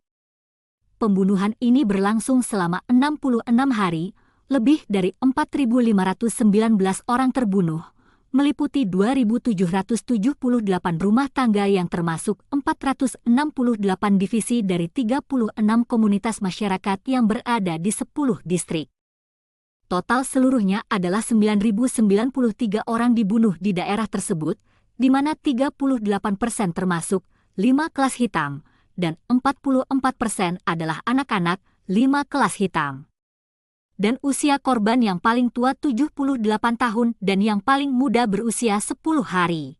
Pembunuhan ini berlangsung selama 66 hari, lebih dari 4.519 orang terbunuh, meliputi 2.778 rumah tangga yang termasuk 468 divisi dari 36 komunitas masyarakat yang berada di 10 distrik. Total seluruhnya adalah 9.093 orang dibunuh di daerah tersebut, di mana 38% termasuk 5 kelas hitam, dan 44% adalah anak-anak 5 kelas hitam. Dan usia korban yang paling tua 78 tahun dan yang paling muda berusia 10 hari.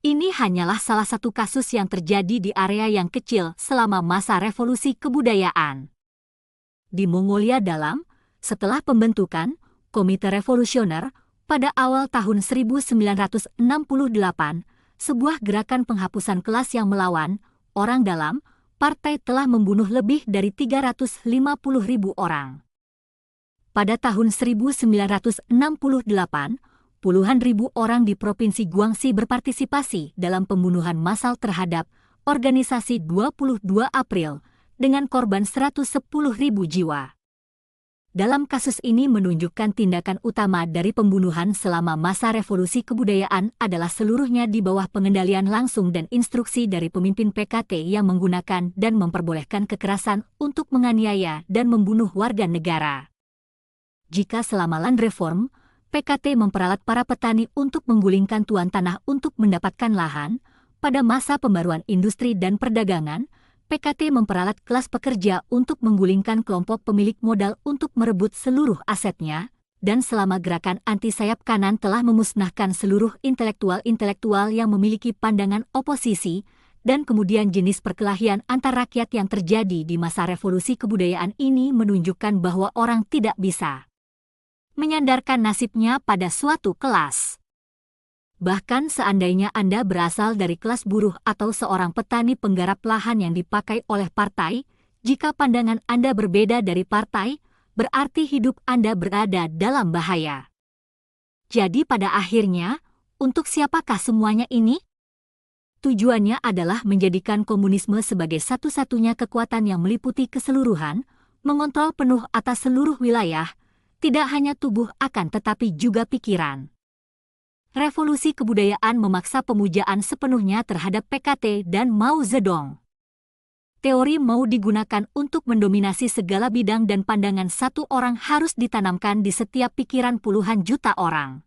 Ini hanyalah salah satu kasus yang terjadi di area yang kecil selama masa revolusi kebudayaan. Di Mongolia Dalam, setelah pembentukan Komite Revolusioner pada awal tahun 1968, sebuah gerakan penghapusan kelas yang melawan orang dalam partai telah membunuh lebih dari 350.000 orang. Pada tahun 1968, puluhan ribu orang di Provinsi Guangxi berpartisipasi dalam pembunuhan massal terhadap organisasi 22 April dengan korban 110.000 jiwa. Dalam kasus ini menunjukkan tindakan utama dari pembunuhan selama masa revolusi kebudayaan adalah seluruhnya di bawah pengendalian langsung dan instruksi dari pemimpin PKT yang menggunakan dan memperbolehkan kekerasan untuk menganiaya dan membunuh warga negara. Jika selama land reform, PKT memperalat para petani untuk menggulingkan tuan tanah untuk mendapatkan lahan, pada masa pembaruan industri dan perdagangan, PKT memperalat kelas pekerja untuk menggulingkan kelompok pemilik modal untuk merebut seluruh asetnya, dan selama gerakan anti sayap kanan telah memusnahkan seluruh intelektual-intelektual yang memiliki pandangan oposisi, dan kemudian jenis perkelahian antar rakyat yang terjadi di masa revolusi kebudayaan ini menunjukkan bahwa orang tidak bisa menyandarkan nasibnya pada suatu kelas. Bahkan seandainya Anda berasal dari kelas buruh atau seorang petani penggarap lahan yang dipakai oleh partai, jika pandangan Anda berbeda dari partai, berarti hidup Anda berada dalam bahaya. Jadi pada akhirnya, untuk siapakah semuanya ini? Tujuannya adalah menjadikan komunisme sebagai satu-satunya kekuatan yang meliputi keseluruhan, mengontrol penuh atas seluruh wilayah, tidak hanya tubuh akan tetapi juga pikiran. Revolusi kebudayaan memaksa pemujaan sepenuhnya terhadap PKT dan Mao Zedong. Teori Mao digunakan untuk mendominasi segala bidang dan pandangan satu orang harus ditanamkan di setiap pikiran puluhan juta orang.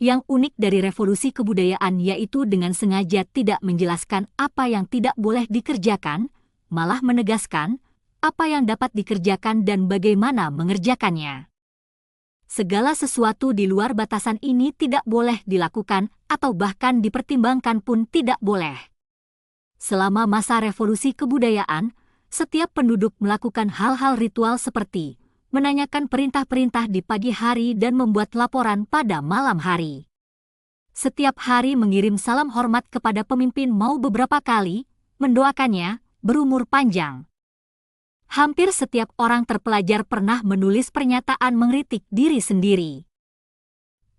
Yang unik dari revolusi kebudayaan yaitu dengan sengaja tidak menjelaskan apa yang tidak boleh dikerjakan, malah menegaskan apa yang dapat dikerjakan dan bagaimana mengerjakannya. Segala sesuatu di luar batasan ini tidak boleh dilakukan atau bahkan dipertimbangkan pun tidak boleh. Selama masa revolusi kebudayaan, setiap penduduk melakukan hal-hal ritual seperti menanyakan perintah-perintah di pagi hari dan membuat laporan pada malam hari. Setiap hari mengirim salam hormat kepada pemimpin Mao beberapa kali, mendoakannya berumur panjang. Hampir setiap orang terpelajar pernah menulis pernyataan mengkritik diri sendiri.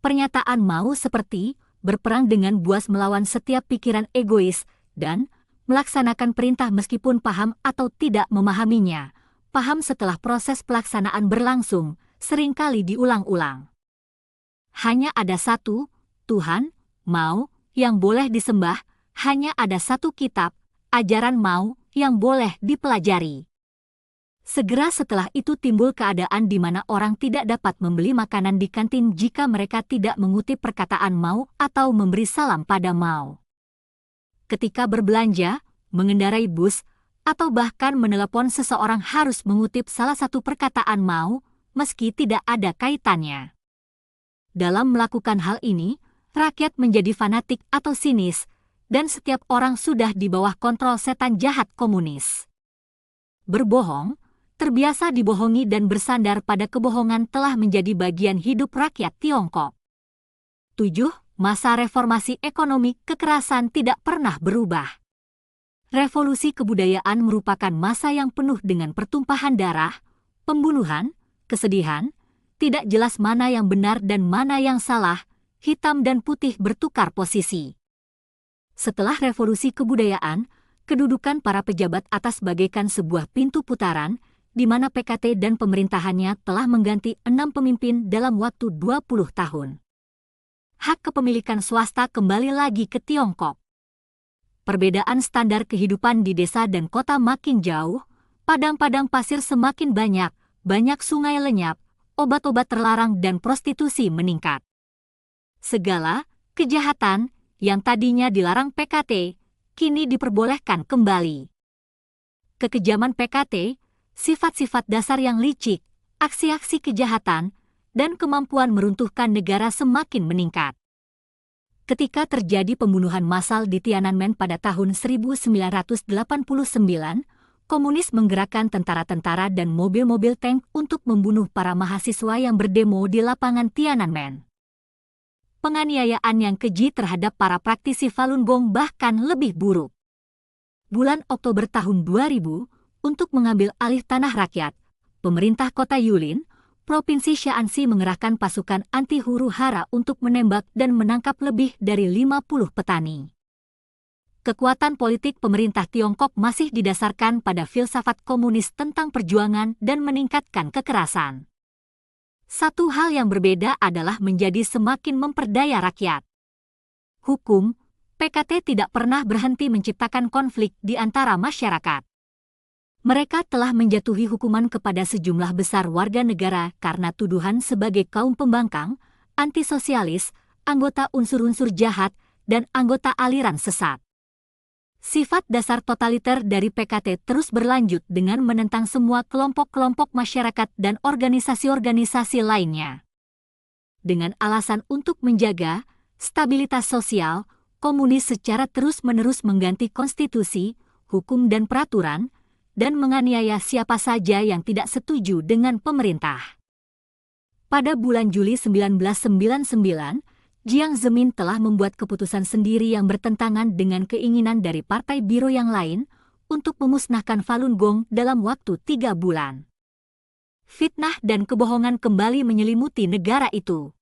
Pernyataan Mao seperti berperang dengan buas melawan setiap pikiran egois dan melaksanakan perintah meskipun paham atau tidak memahaminya. Paham setelah proses pelaksanaan berlangsung, seringkali diulang-ulang. Hanya ada satu Tuhan, Mao, yang boleh disembah, hanya ada satu kitab, ajaran Mao, yang boleh dipelajari. Segera setelah itu timbul keadaan di mana orang tidak dapat membeli makanan di kantin jika mereka tidak mengutip perkataan Mao atau memberi salam pada Mao. Ketika berbelanja, mengendarai bus, atau bahkan menelepon seseorang harus mengutip salah satu perkataan Mao, meski tidak ada kaitannya. Dalam melakukan hal ini, rakyat menjadi fanatik atau sinis, dan setiap orang sudah di bawah kontrol setan jahat komunis. Berbohong, terbiasa dibohongi dan bersandar pada kebohongan telah menjadi bagian hidup rakyat Tiongkok. 7. Masa reformasi ekonomi kekerasan tidak pernah berubah. Revolusi kebudayaan merupakan masa yang penuh dengan pertumpahan darah, pembunuhan, kesedihan, tidak jelas mana yang benar dan mana yang salah, hitam dan putih bertukar posisi. Setelah revolusi kebudayaan, kedudukan para pejabat atas bagaikan sebuah pintu putaran, di mana PKT dan pemerintahannya telah mengganti 6 pemimpin dalam waktu 20 tahun. hak kepemilikan swasta kembali lagi ke Tiongkok. Perbedaan standar kehidupan di desa dan kota makin jauh, padang-padang pasir semakin banyak sungai lenyap, obat-obat terlarang dan prostitusi meningkat. Segala kejahatan yang tadinya dilarang PKT, kini diperbolehkan kembali. Kekejaman PKT, sifat-sifat dasar yang licik, aksi-aksi kejahatan, dan kemampuan meruntuhkan negara semakin meningkat. Ketika terjadi pembunuhan massal di Tiananmen pada tahun 1989, komunis menggerakkan tentara-tentara dan mobil-mobil tank untuk membunuh para mahasiswa yang berdemo di lapangan Tiananmen. Penganiayaan yang keji terhadap para praktisi Falun Gong bahkan lebih buruk. Bulan Oktober tahun 2000, untuk mengambil alih tanah rakyat, pemerintah kota Yulin, Provinsi Shaanxi mengerahkan pasukan anti huru-hara untuk menembak dan menangkap lebih dari 50 petani. Kekuatan politik pemerintah Tiongkok masih didasarkan pada filsafat komunis tentang perjuangan dan meningkatkan kekerasan. Satu hal yang berbeda adalah menjadi semakin memperdaya rakyat. Hukum, PKT tidak pernah berhenti menciptakan konflik di antara masyarakat. Mereka telah menjatuhi hukuman kepada sejumlah besar warga negara karena tuduhan sebagai kaum pembangkang, antisosialis, anggota unsur-unsur jahat, dan anggota aliran sesat. Sifat dasar totaliter dari PKT terus berlanjut dengan menentang semua kelompok-kelompok masyarakat dan organisasi-organisasi lainnya. Dengan alasan untuk menjaga stabilitas sosial, komunis secara terus-menerus mengganti konstitusi, hukum dan peraturan, dan menganiaya siapa saja yang tidak setuju dengan pemerintah. Pada bulan Juli 1999, Jiang Zemin telah membuat keputusan sendiri yang bertentangan dengan keinginan dari partai Biro yang lain untuk memusnahkan Falun Gong dalam waktu 3 bulan. Fitnah dan kebohongan kembali menyelimuti negara itu.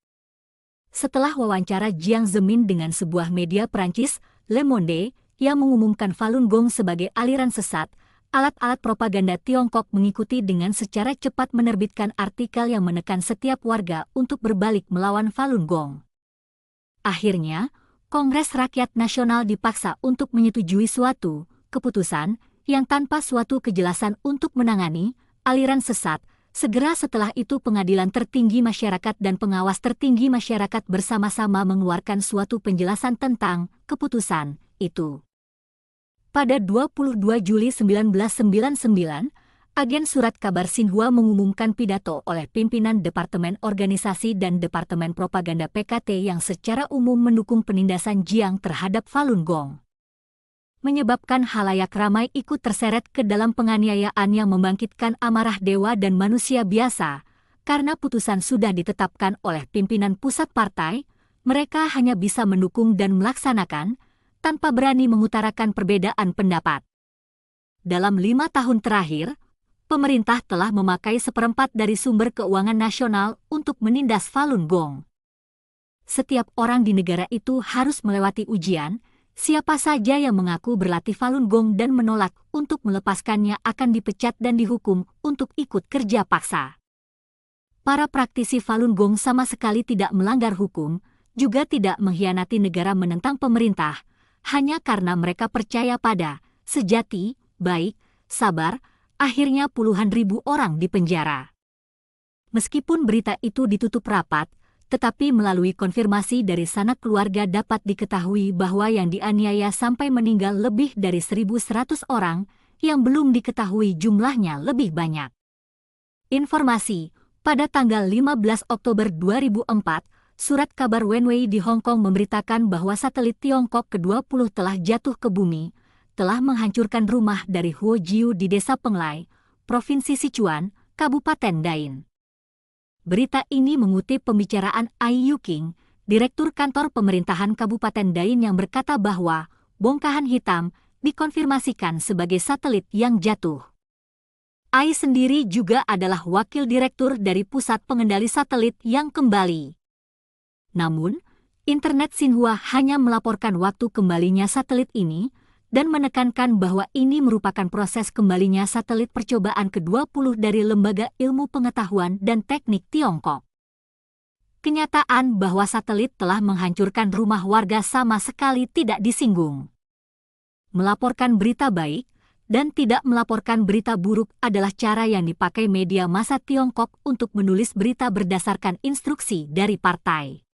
Setelah wawancara Jiang Zemin dengan sebuah media Prancis, Le Monde, yang mengumumkan Falun Gong sebagai aliran sesat, alat-alat propaganda Tiongkok mengikuti dengan secara cepat menerbitkan artikel yang menekan setiap warga untuk berbalik melawan Falun Gong. Akhirnya, Kongres Rakyat Nasional dipaksa untuk menyetujui suatu keputusan yang tanpa suatu kejelasan untuk menangani aliran sesat. Segera setelah itu Pengadilan Tertinggi Masyarakat dan Pengawas Tertinggi Masyarakat bersama-sama mengeluarkan suatu penjelasan tentang keputusan itu. Pada 22 Juli 1999, agen surat kabar Xinhua mengumumkan pidato oleh pimpinan Departemen Organisasi dan Departemen Propaganda PKT yang secara umum mendukung penindasan Jiang terhadap Falun Gong. Menyebabkan halayak ramai ikut terseret ke dalam penganiayaan yang membangkitkan amarah dewa dan manusia biasa. Karena putusan sudah ditetapkan oleh pimpinan pusat partai, mereka hanya bisa mendukung dan melaksanakan, tanpa berani mengutarakan perbedaan pendapat. Dalam 5 tahun terakhir, pemerintah telah memakai 1/4 dari sumber keuangan nasional untuk menindas Falun Gong. Setiap orang di negara itu harus melewati ujian, siapa saja yang mengaku berlatih Falun Gong dan menolak untuk melepaskannya akan dipecat dan dihukum untuk ikut kerja paksa. Para praktisi Falun Gong sama sekali tidak melanggar hukum, juga tidak mengkhianati negara menentang pemerintah, hanya karena mereka percaya pada sejati, baik, sabar, akhirnya puluhan ribu orang dipenjara. Meskipun berita itu ditutup rapat, tetapi melalui konfirmasi dari sanak keluarga dapat diketahui bahwa yang dianiaya sampai meninggal lebih dari 1.100 orang, yang belum diketahui jumlahnya lebih banyak. Informasi, pada tanggal 15 Oktober 2004, surat kabar Wenwei di Hong Kong memberitakan bahwa satelit Tiongkok ke-20 telah jatuh ke bumi, telah menghancurkan rumah dari Huo Jiu di Desa Penglai, Provinsi Sichuan, Kabupaten Dain. Berita ini mengutip pembicaraan Ai Yuqing, Direktur Kantor Pemerintahan Kabupaten Dain yang berkata bahwa bongkahan hitam dikonfirmasikan sebagai satelit yang jatuh. Ai sendiri juga adalah wakil direktur dari Pusat Pengendali Satelit yang kembali. Namun, internet Xinhua hanya melaporkan waktu kembalinya satelit ini dan menekankan bahwa ini merupakan proses kembalinya satelit percobaan ke-20 dari Lembaga Ilmu Pengetahuan dan Teknik Tiongkok. kenyataan bahwa satelit telah menghancurkan rumah warga sama sekali tidak disinggung. Melaporkan berita baik dan tidak melaporkan berita buruk adalah cara yang dipakai media massa Tiongkok untuk menulis berita berdasarkan instruksi dari partai.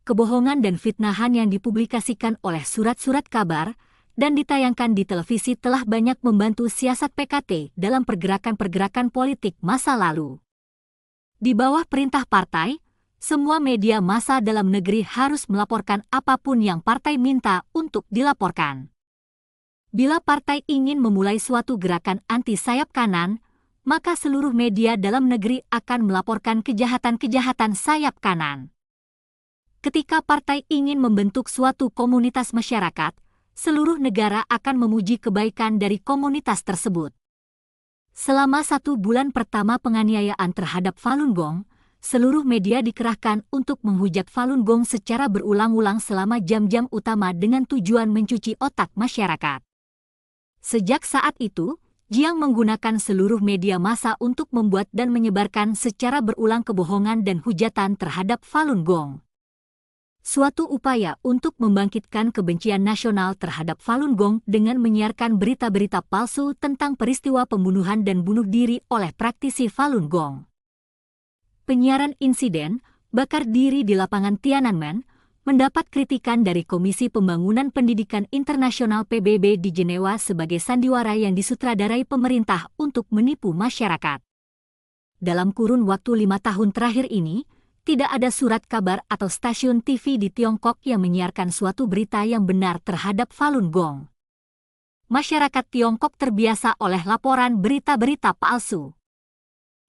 Kebohongan dan fitnahan yang dipublikasikan oleh surat-surat kabar dan ditayangkan di televisi telah banyak membantu siasat PKT dalam pergerakan-pergerakan politik masa lalu. Di bawah perintah partai, semua media massa dalam negeri harus melaporkan apapun yang partai minta untuk dilaporkan. Bila partai ingin memulai suatu gerakan anti sayap kanan, maka seluruh media dalam negeri akan melaporkan kejahatan-kejahatan sayap kanan. Ketika partai ingin membentuk suatu komunitas masyarakat, seluruh negara akan memuji kebaikan dari komunitas tersebut. Selama 1 bulan pertama penganiayaan terhadap Falun Gong, seluruh media dikerahkan untuk menghujat Falun Gong secara berulang-ulang selama jam-jam utama dengan tujuan mencuci otak masyarakat. Sejak saat itu, Jiang menggunakan seluruh media massa untuk membuat dan menyebarkan secara berulang kebohongan dan hujatan terhadap Falun Gong. Suatu upaya untuk membangkitkan kebencian nasional terhadap Falun Gong dengan menyiarkan berita-berita palsu tentang peristiwa pembunuhan dan bunuh diri oleh praktisi Falun Gong. Penyiaran insiden bakar diri di lapangan Tiananmen mendapat kritikan dari Komisi Pembangunan Pendidikan Internasional PBB di Jenewa sebagai sandiwara yang disutradarai pemerintah untuk menipu masyarakat. Dalam kurun waktu 5 tahun terakhir ini, tidak ada surat kabar atau stasiun TV di Tiongkok yang menyiarkan suatu berita yang benar terhadap Falun Gong. Masyarakat Tiongkok terbiasa oleh laporan berita-berita palsu.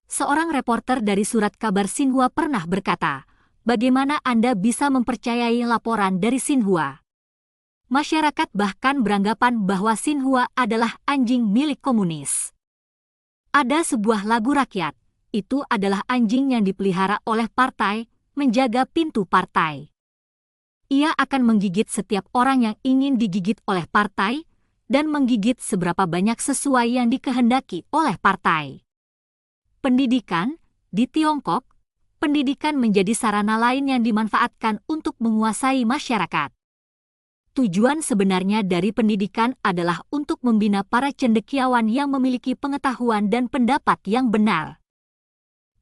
Seorang reporter dari surat kabar Xinhua pernah berkata, "Bagaimana Anda bisa mempercayai laporan dari Xinhua?" Masyarakat bahkan beranggapan bahwa Xinhua adalah anjing milik komunis. Ada sebuah lagu rakyat. Itu adalah anjing yang dipelihara oleh partai, menjaga pintu partai. Ia akan menggigit setiap orang yang ingin digigit oleh partai, dan menggigit seberapa banyak sesuai yang dikehendaki oleh partai. Pendidikan, di Tiongkok, pendidikan menjadi sarana lain yang dimanfaatkan untuk menguasai masyarakat. Tujuan sebenarnya dari pendidikan adalah untuk membina para cendekiawan yang memiliki pengetahuan dan pendapat yang benar.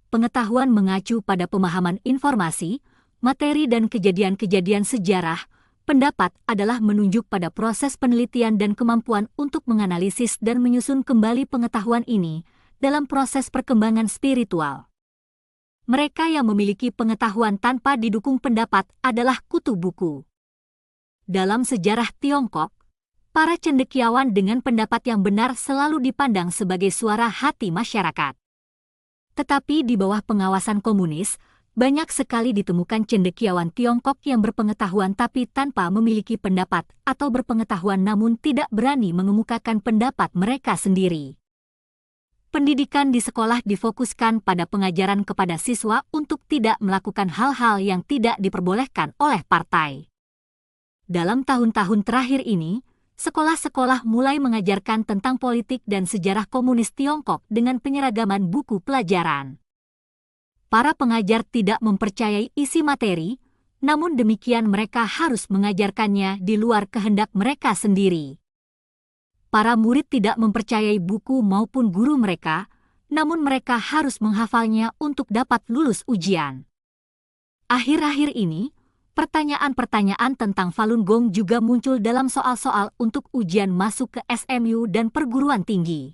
Pengetahuan mengacu pada pemahaman informasi, materi dan kejadian-kejadian sejarah. Pendapat adalah menunjuk pada proses penelitian dan kemampuan untuk menganalisis dan menyusun kembali pengetahuan ini dalam proses perkembangan spiritual. Mereka yang memiliki pengetahuan tanpa didukung pendapat adalah kutu buku. Dalam sejarah Tiongkok, para cendekiawan dengan pendapat yang benar selalu dipandang sebagai suara hati masyarakat. Tetapi di bawah pengawasan komunis, banyak sekali ditemukan cendekiawan Tiongkok yang berpengetahuan tapi tanpa memiliki pendapat atau berpengetahuan namun tidak berani mengemukakan pendapat mereka sendiri. Pendidikan di sekolah difokuskan pada pengajaran kepada siswa untuk tidak melakukan hal-hal yang tidak diperbolehkan oleh partai. Dalam tahun-tahun terakhir ini, sekolah-sekolah mulai mengajarkan tentang politik dan sejarah komunis Tiongkok dengan penyeragaman buku pelajaran. Para pengajar tidak mempercayai isi materi, namun demikian mereka harus mengajarkannya di luar kehendak mereka sendiri. Para murid tidak mempercayai buku maupun guru mereka, namun mereka harus menghafalnya untuk dapat lulus ujian. Akhir-akhir ini, pertanyaan-pertanyaan tentang Falun Gong juga muncul dalam soal-soal untuk ujian masuk ke SMU dan perguruan tinggi.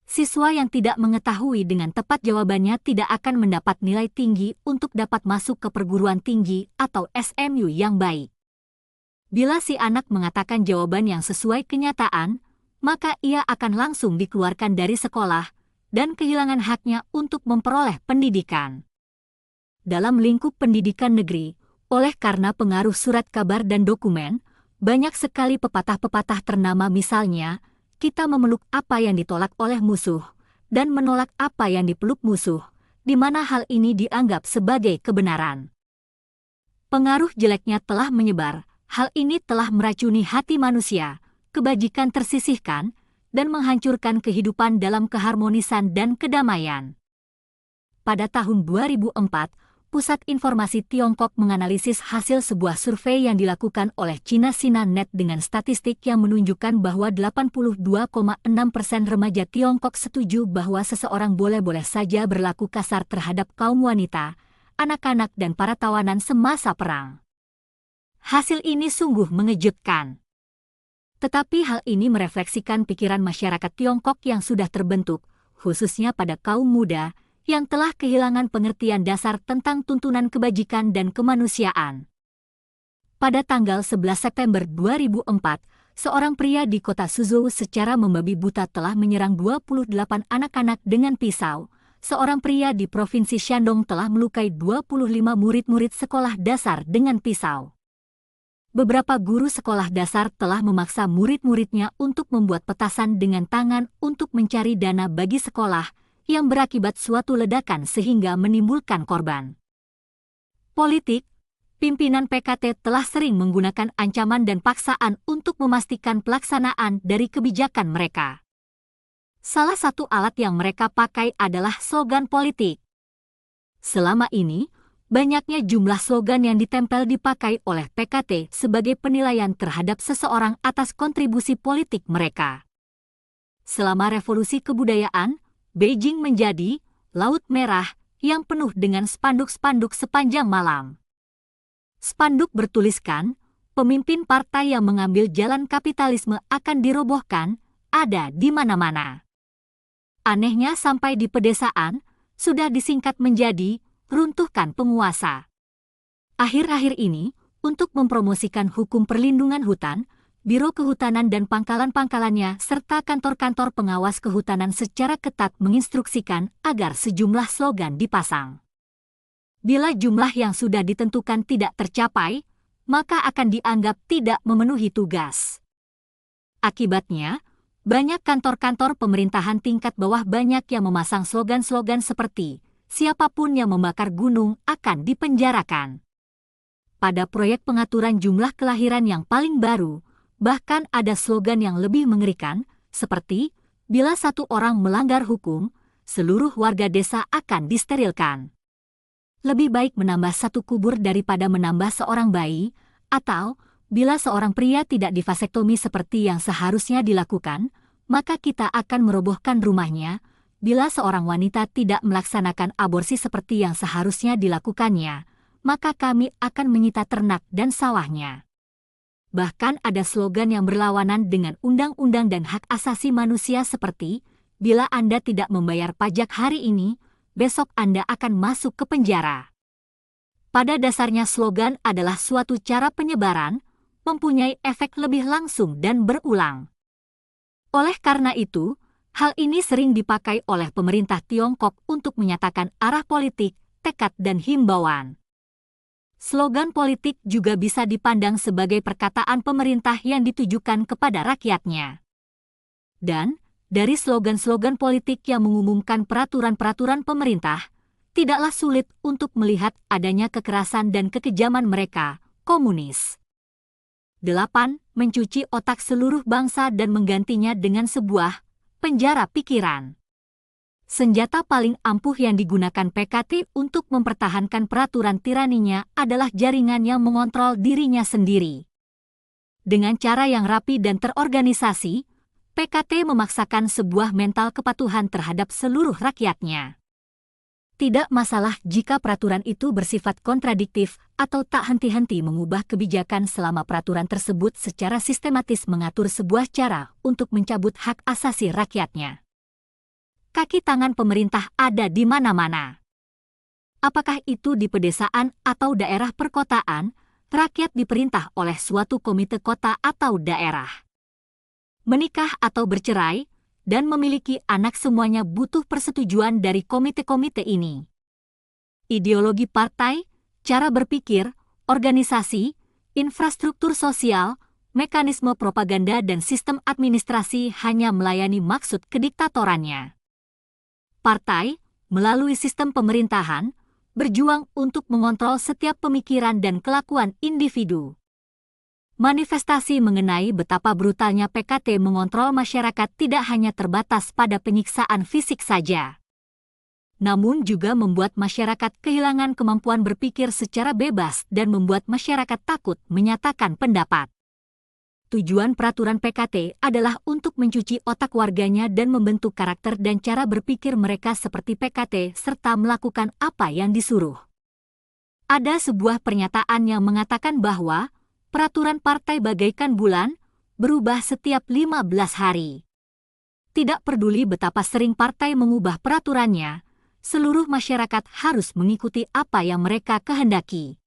Siswa yang tidak mengetahui dengan tepat jawabannya tidak akan mendapat nilai tinggi untuk dapat masuk ke perguruan tinggi atau SMU yang baik. Bila si anak mengatakan jawaban yang sesuai kenyataan, maka ia akan langsung dikeluarkan dari sekolah dan kehilangan haknya untuk memperoleh pendidikan. Dalam lingkup pendidikan negeri, oleh karena pengaruh surat kabar dan dokumen, banyak sekali pepatah-pepatah ternama misalnya, kita memeluk apa yang ditolak oleh musuh, dan menolak apa yang dipeluk musuh, di mana hal ini dianggap sebagai kebenaran. Pengaruh jeleknya telah menyebar, hal ini telah meracuni hati manusia, kebajikan tersisihkan, dan menghancurkan kehidupan dalam keharmonisan dan kedamaian. Pada tahun 2004, Pusat Informasi Tiongkok menganalisis hasil sebuah survei yang dilakukan oleh China Sina.net dengan statistik yang menunjukkan bahwa 82,6% remaja Tiongkok setuju bahwa seseorang boleh-boleh saja berlaku kasar terhadap kaum wanita, anak-anak dan para tawanan semasa perang. Hasil ini sungguh mengejutkan. Tetapi hal ini merefleksikan pikiran masyarakat Tiongkok yang sudah terbentuk, khususnya pada kaum muda, yang telah kehilangan pengertian dasar tentang tuntunan kebajikan dan kemanusiaan. Pada tanggal 11 September 2004, seorang pria di kota Suzhou secara membabi buta telah menyerang 28 anak-anak dengan pisau. Seorang pria di Provinsi Shandong telah melukai 25 murid-murid sekolah dasar dengan pisau. Beberapa guru sekolah dasar telah memaksa murid-muridnya untuk membuat petasan dengan tangan untuk mencari dana bagi sekolah, yang berakibat suatu ledakan sehingga menimbulkan korban. Politik, pimpinan PKT telah sering menggunakan ancaman dan paksaan untuk memastikan pelaksanaan dari kebijakan mereka. Salah satu alat yang mereka pakai adalah slogan politik. Selama ini, banyaknya jumlah slogan yang ditempel dipakai oleh PKT sebagai penilaian terhadap seseorang atas kontribusi politik mereka. Selama revolusi kebudayaan, Beijing menjadi Laut Merah yang penuh dengan spanduk-spanduk sepanjang malam. Spanduk bertuliskan, pemimpin partai yang mengambil jalan kapitalisme akan dirobohkan, ada di mana-mana. Anehnya sampai di pedesaan, sudah disingkat menjadi runtuhkan penguasa. Akhir-akhir ini, untuk mempromosikan hukum perlindungan hutan, Biro Kehutanan dan pangkalan-pangkalannya serta kantor-kantor pengawas kehutanan secara ketat menginstruksikan agar sejumlah slogan dipasang. Bila jumlah yang sudah ditentukan tidak tercapai, maka akan dianggap tidak memenuhi tugas. Akibatnya, banyak kantor-kantor pemerintahan tingkat bawah banyak yang memasang slogan-slogan seperti siapapun yang membakar gunung akan dipenjarakan. Pada proyek pengaturan jumlah kelahiran yang paling baru, bahkan ada slogan yang lebih mengerikan, seperti, bila satu orang melanggar hukum, seluruh warga desa akan disterilkan. Lebih baik menambah satu kubur daripada menambah seorang bayi, atau, bila seorang pria tidak divasektomi seperti yang seharusnya dilakukan, maka kita akan merobohkan rumahnya. Bila seorang wanita tidak melaksanakan aborsi seperti yang seharusnya dilakukannya, maka kami akan menyita ternak dan sawahnya. Bahkan ada slogan yang berlawanan dengan undang-undang dan hak asasi manusia seperti, bila Anda tidak membayar pajak hari ini, besok Anda akan masuk ke penjara. Pada dasarnya slogan adalah suatu cara penyebaran, mempunyai efek lebih langsung dan berulang. Oleh karena itu, hal ini sering dipakai oleh pemerintah Tiongkok untuk menyatakan arah politik, tekad dan himbauan. Slogan politik juga bisa dipandang sebagai perkataan pemerintah yang ditujukan kepada rakyatnya. Dan, dari slogan-slogan politik yang mengumumkan peraturan-peraturan pemerintah, tidaklah sulit untuk melihat adanya kekerasan dan kekejaman mereka, komunis. 8. Mencuci otak seluruh bangsa dan menggantinya dengan sebuah penjara pikiran. Senjata paling ampuh yang digunakan PKT untuk mempertahankan peraturan tiraninya adalah jaringan yang mengontrol dirinya sendiri. Dengan cara yang rapi dan terorganisasi, PKT memaksakan sebuah mental kepatuhan terhadap seluruh rakyatnya. Tidak masalah jika peraturan itu bersifat kontradiktif atau tak henti-henti mengubah kebijakan selama peraturan tersebut secara sistematis mengatur sebuah cara untuk mencabut hak asasi rakyatnya. Kaki tangan pemerintah ada di mana-mana. Apakah itu di pedesaan atau daerah perkotaan, rakyat diperintah oleh suatu komite kota atau daerah. Menikah atau bercerai, dan memiliki anak semuanya butuh persetujuan dari komite-komite ini. Ideologi partai, cara berpikir, organisasi, infrastruktur sosial, mekanisme propaganda dan sistem administrasi hanya melayani maksud kediktatorannya. Partai, melalui sistem pemerintahan, berjuang untuk mengontrol setiap pemikiran dan kelakuan individu. Manifestasi mengenai betapa brutalnya PKT mengontrol masyarakat tidak hanya terbatas pada penyiksaan fisik saja. namun juga membuat masyarakat kehilangan kemampuan berpikir secara bebas dan membuat masyarakat takut menyatakan pendapat. Tujuan peraturan PKT adalah untuk mencuci otak warganya dan membentuk karakter dan cara berpikir mereka seperti PKT serta melakukan apa yang disuruh. Ada sebuah pernyataan yang mengatakan bahwa peraturan partai bagaikan bulan, berubah setiap 15 hari. Tidak peduli betapa sering partai mengubah peraturannya, seluruh masyarakat harus mengikuti apa yang mereka kehendaki.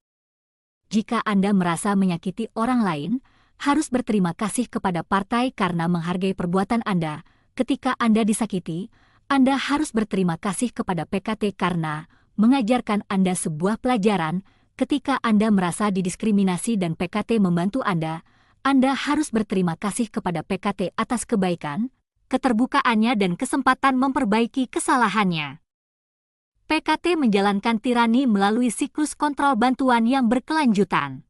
Jika Anda merasa menyakiti orang lain, harus berterima kasih kepada partai karena menghargai perbuatan Anda. Ketika Anda disakiti, Anda harus berterima kasih kepada PKT karena mengajarkan Anda sebuah pelajaran. Ketika Anda merasa didiskriminasi dan PKT membantu Anda harus berterima kasih kepada PKT atas kebaikan, keterbukaannya dan kesempatan memperbaiki kesalahannya. PKT menjalankan tirani melalui siklus kontrol bantuan yang berkelanjutan.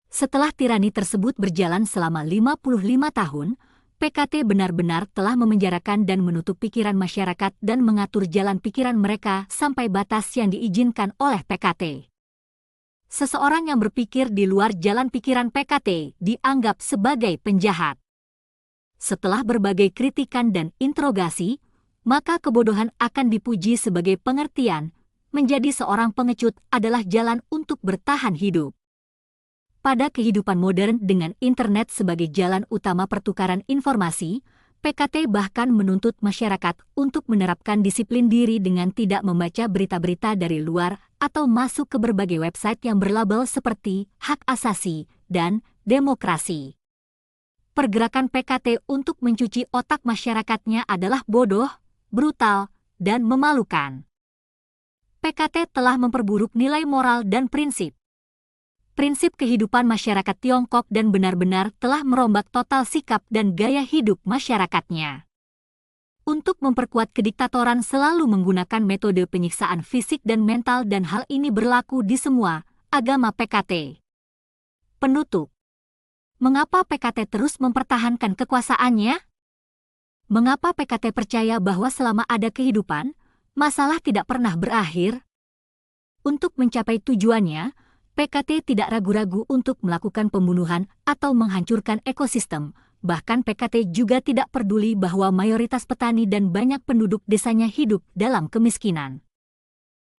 Setelah tirani tersebut berjalan selama 55 tahun, PKT benar-benar telah memenjarakan dan menutup pikiran masyarakat dan mengatur jalan pikiran mereka sampai batas yang diizinkan oleh PKT. Seseorang yang berpikir di luar jalan pikiran PKT dianggap sebagai penjahat. Setelah berbagai kritikan dan interogasi, maka kebodohan akan dipuji sebagai pengertian. Menjadi seorang pengecut adalah jalan untuk bertahan hidup. Pada kehidupan modern dengan internet sebagai jalan utama pertukaran informasi, PKT bahkan menuntut masyarakat untuk menerapkan disiplin diri dengan tidak membaca berita-berita dari luar atau masuk ke berbagai website yang berlabel seperti hak asasi dan demokrasi. Pergerakan PKT untuk mencuci otak masyarakatnya adalah bodoh, brutal, dan memalukan. PKT telah memperburuk nilai moral dan prinsip kehidupan masyarakat Tiongkok dan benar-benar telah merombak total sikap dan gaya hidup masyarakatnya. Untuk memperkuat kediktatoran selalu menggunakan metode penyiksaan fisik dan mental dan hal ini berlaku di semua agama PKT. Penutup. Mengapa PKT terus mempertahankan kekuasaannya? Mengapa PKT percaya bahwa selama ada kehidupan, masalah tidak pernah berakhir? Untuk mencapai tujuannya, PKT tidak ragu-ragu untuk melakukan pembunuhan atau menghancurkan ekosistem. Bahkan PKT juga tidak peduli bahwa mayoritas petani dan banyak penduduk desanya hidup dalam kemiskinan.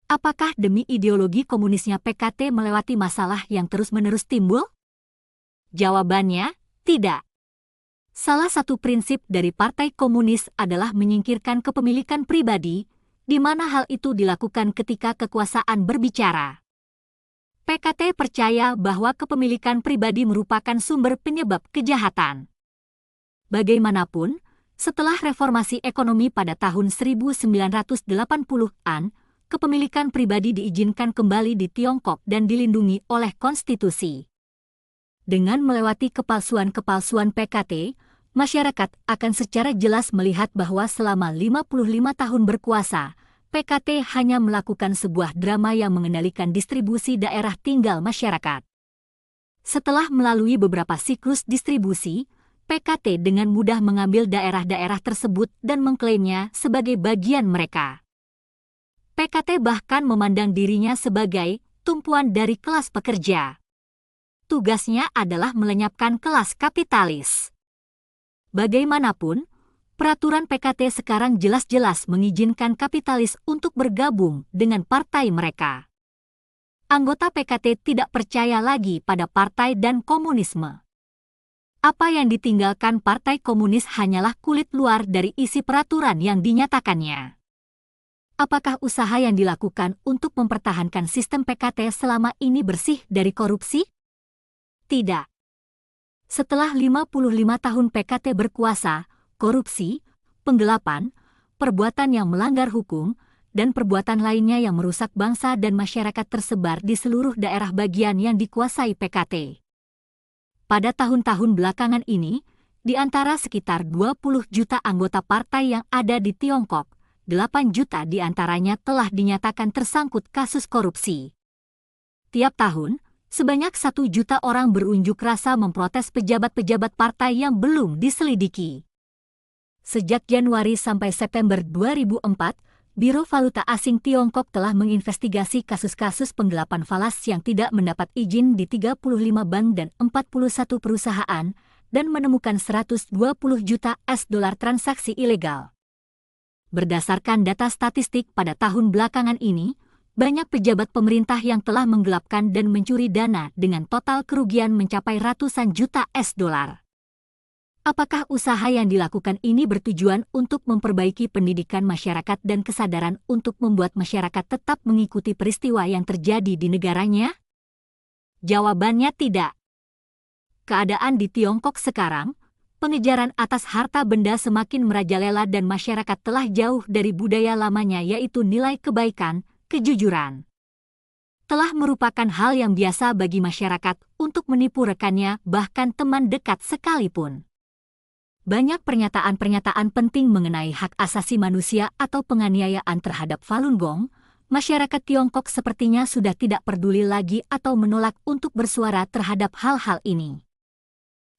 Apakah demi ideologi komunisnya PKT melewati masalah yang terus-menerus timbul? Jawabannya, tidak. Salah satu prinsip dari Partai Komunis adalah menyingkirkan kepemilikan pribadi, di mana hal itu dilakukan ketika kekuasaan berbicara. PKT percaya bahwa kepemilikan pribadi merupakan sumber penyebab kejahatan. Bagaimanapun, setelah reformasi ekonomi pada tahun 1980-an, kepemilikan pribadi diizinkan kembali di Tiongkok dan dilindungi oleh konstitusi. Dengan melewati kepalsuan-kepalsuan PKT, masyarakat akan secara jelas melihat bahwa selama 55 tahun berkuasa, PKT hanya melakukan sebuah drama yang mengendalikan distribusi daerah tinggal masyarakat. Setelah melalui beberapa siklus distribusi, PKT dengan mudah mengambil daerah-daerah tersebut dan mengklaimnya sebagai bagian mereka. PKT bahkan memandang dirinya sebagai tumpuan dari kelas pekerja. Tugasnya adalah melenyapkan kelas kapitalis. Bagaimanapun, peraturan PKT sekarang jelas-jelas mengizinkan kapitalis untuk bergabung dengan partai mereka. Anggota PKT tidak percaya lagi pada partai dan komunisme. Apa yang ditinggalkan Partai Komunis hanyalah kulit luar dari isi peraturan yang dinyatakannya. Apakah usaha yang dilakukan untuk mempertahankan sistem PKT selama ini bersih dari korupsi? Tidak. Setelah 55 tahun PKT berkuasa, korupsi, penggelapan, perbuatan yang melanggar hukum, dan perbuatan lainnya yang merusak bangsa dan masyarakat tersebar di seluruh daerah bagian yang dikuasai PKT. Pada tahun-tahun belakangan ini, di antara sekitar 20 juta anggota partai yang ada di Tiongkok, 8 juta di antaranya telah dinyatakan tersangkut kasus korupsi. Tiap tahun, sebanyak 1 juta orang berunjuk rasa memprotes pejabat-pejabat partai yang belum diselidiki. Sejak Januari sampai September 2004, Biro Valuta Asing Tiongkok telah menginvestigasi kasus-kasus penggelapan falas yang tidak mendapat izin di 35 bank dan 41 perusahaan dan menemukan 120 juta US$ transaksi ilegal. Berdasarkan data statistik pada tahun belakangan ini, banyak pejabat pemerintah yang telah menggelapkan dan mencuri dana dengan total kerugian mencapai ratusan juta US$. Apakah usaha yang dilakukan ini bertujuan untuk memperbaiki pendidikan masyarakat dan kesadaran untuk membuat masyarakat tetap mengikuti peristiwa yang terjadi di negaranya? Jawabannya tidak. Keadaan di Tiongkok sekarang, pengejaran atas harta benda semakin merajalela dan masyarakat telah jauh dari budaya lamanya yaitu nilai kebaikan, kejujuran. Telah merupakan hal yang biasa bagi masyarakat untuk menipu rekannya bahkan teman dekat sekalipun. Banyak pernyataan-pernyataan penting mengenai hak asasi manusia atau penganiayaan terhadap Falun Gong, masyarakat Tiongkok sepertinya sudah tidak peduli lagi atau menolak untuk bersuara terhadap hal-hal ini.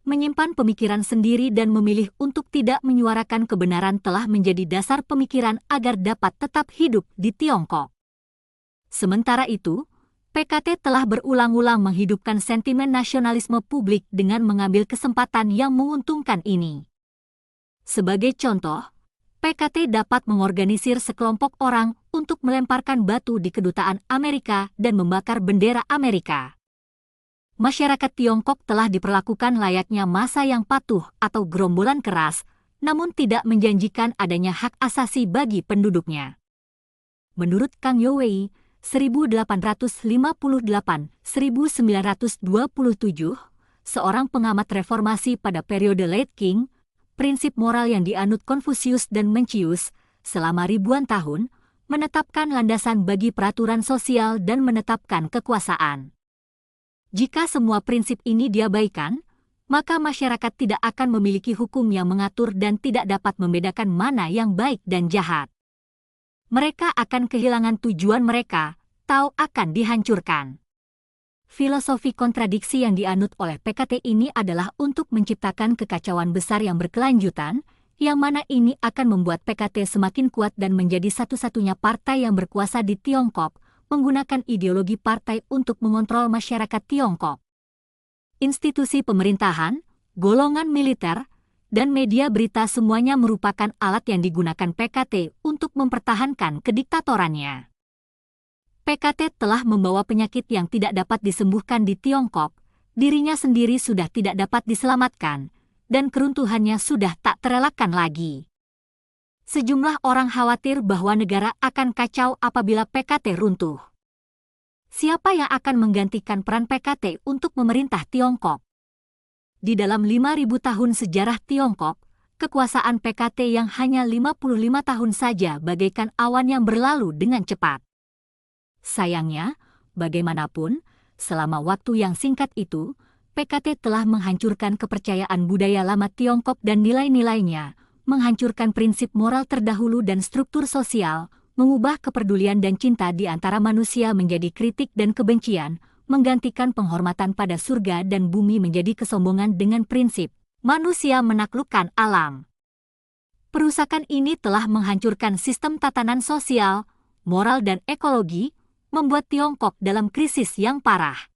Menyimpan pemikiran sendiri dan memilih untuk tidak menyuarakan kebenaran telah menjadi dasar pemikiran agar dapat tetap hidup di Tiongkok. Sementara itu, PKT telah berulang-ulang menghidupkan sentimen nasionalisme publik dengan mengambil kesempatan yang menguntungkan ini. Sebagai contoh, PKT dapat mengorganisir sekelompok orang untuk melemparkan batu di kedutaan Amerika dan membakar bendera Amerika. Masyarakat Tiongkok telah diperlakukan layaknya massa yang patuh atau gerombolan keras, namun tidak menjanjikan adanya hak asasi bagi penduduknya. Menurut Kang Youwei, 1858-1927, seorang pengamat reformasi pada periode Late Qing, prinsip moral yang dianut Konfusius dan Mencius selama ribuan tahun menetapkan landasan bagi peraturan sosial dan menetapkan kekuasaan. Jika semua prinsip ini diabaikan, maka masyarakat tidak akan memiliki hukum yang mengatur dan tidak dapat membedakan mana yang baik dan jahat. Mereka akan kehilangan tujuan mereka, atau akan dihancurkan. Filosofi kontradiksi yang dianut oleh PKT ini adalah untuk menciptakan kekacauan besar yang berkelanjutan, yang mana ini akan membuat PKT semakin kuat dan menjadi satu-satunya partai yang berkuasa di Tiongkok, menggunakan ideologi partai untuk mengontrol masyarakat Tiongkok. Institusi pemerintahan, golongan militer, dan media berita semuanya merupakan alat yang digunakan PKT untuk mempertahankan kediktatorannya. PKT telah membawa penyakit yang tidak dapat disembuhkan di Tiongkok, dirinya sendiri sudah tidak dapat diselamatkan, dan keruntuhannya sudah tak terelakkan lagi. Sejumlah orang khawatir bahwa negara akan kacau apabila PKT runtuh. Siapa yang akan menggantikan peran PKT untuk memerintah Tiongkok? Di dalam 5.000 tahun sejarah Tiongkok, kekuasaan PKT yang hanya 55 tahun saja bagaikan awan yang berlalu dengan cepat. Sayangnya, bagaimanapun, selama waktu yang singkat itu, PKT telah menghancurkan kepercayaan budaya lama Tiongkok dan nilai-nilainya, menghancurkan prinsip moral terdahulu dan struktur sosial, mengubah kepedulian dan cinta di antara manusia menjadi kritik dan kebencian, menggantikan penghormatan pada surga dan bumi menjadi kesombongan dengan prinsip manusia menaklukkan alam. Perusakan ini telah menghancurkan sistem tatanan sosial, moral dan ekologi, membuat Tiongkok dalam krisis yang parah.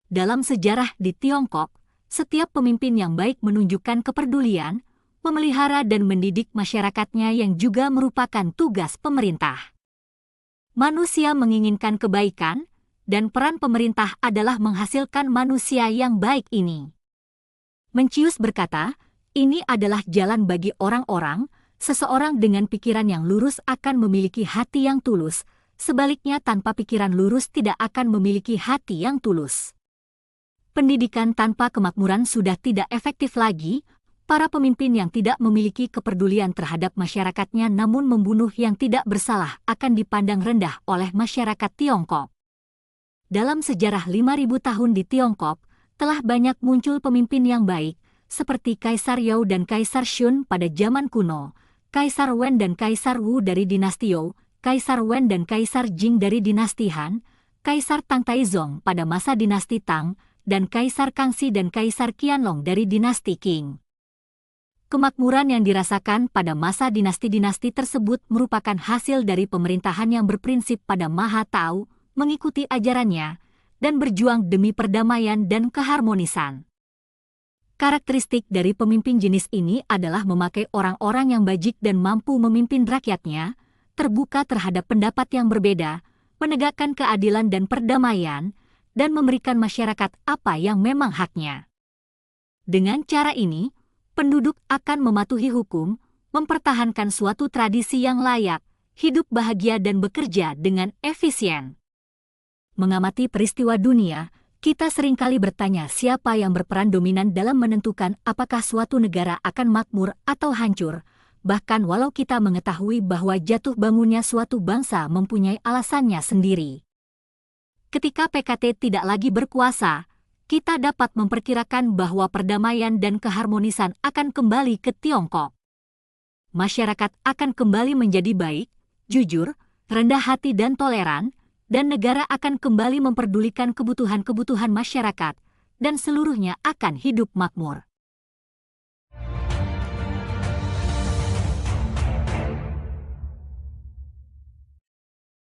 Dalam sejarah di Tiongkok, setiap pemimpin yang baik menunjukkan kepedulian, memelihara dan mendidik masyarakatnya yang juga merupakan tugas pemerintah. Manusia menginginkan kebaikan, dan peran pemerintah adalah menghasilkan manusia yang baik ini. Mencius berkata, ini adalah jalan bagi orang-orang, seseorang dengan pikiran yang lurus akan memiliki hati yang tulus, sebaliknya tanpa pikiran lurus tidak akan memiliki hati yang tulus. Pendidikan tanpa kemakmuran sudah tidak efektif lagi, para pemimpin yang tidak memiliki kepedulian terhadap masyarakatnya namun membunuh yang tidak bersalah akan dipandang rendah oleh masyarakat Tiongkok. Dalam sejarah 5.000 tahun di Tiongkok, telah banyak muncul pemimpin yang baik, seperti Kaisar Yao dan Kaisar Shun pada zaman kuno, Kaisar Wen dan Kaisar Wu dari dinasti Yao, Kaisar Wen dan Kaisar Jing dari dinasti Han, Kaisar Tang Taizong pada masa dinasti Tang, dan Kaisar Kangxi dan Kaisar Qianlong dari dinasti Qing. Kemakmuran yang dirasakan pada masa dinasti-dinasti tersebut merupakan hasil dari pemerintahan yang berprinsip pada Maha Tahu, mengikuti ajarannya, dan berjuang demi perdamaian dan keharmonisan. Karakteristik dari pemimpin jenis ini adalah memakai orang-orang yang bajik dan mampu memimpin rakyatnya, terbuka terhadap pendapat yang berbeda, menegakkan keadilan dan perdamaian, dan memberikan masyarakat apa yang memang haknya. Dengan cara ini, penduduk akan mematuhi hukum, mempertahankan suatu tradisi yang layak, hidup bahagia dan bekerja dengan efisien. Mengamati peristiwa dunia, kita seringkali bertanya siapa yang berperan dominan dalam menentukan apakah suatu negara akan makmur atau hancur, bahkan walau kita mengetahui bahwa jatuh bangunnya suatu bangsa mempunyai alasannya sendiri. Ketika PKT tidak lagi berkuasa, kita dapat memperkirakan bahwa perdamaian dan keharmonisan akan kembali ke Tiongkok. Masyarakat akan kembali menjadi baik, jujur, rendah hati dan toleran, dan negara akan kembali memperdulikan kebutuhan-kebutuhan masyarakat, dan seluruhnya akan hidup makmur.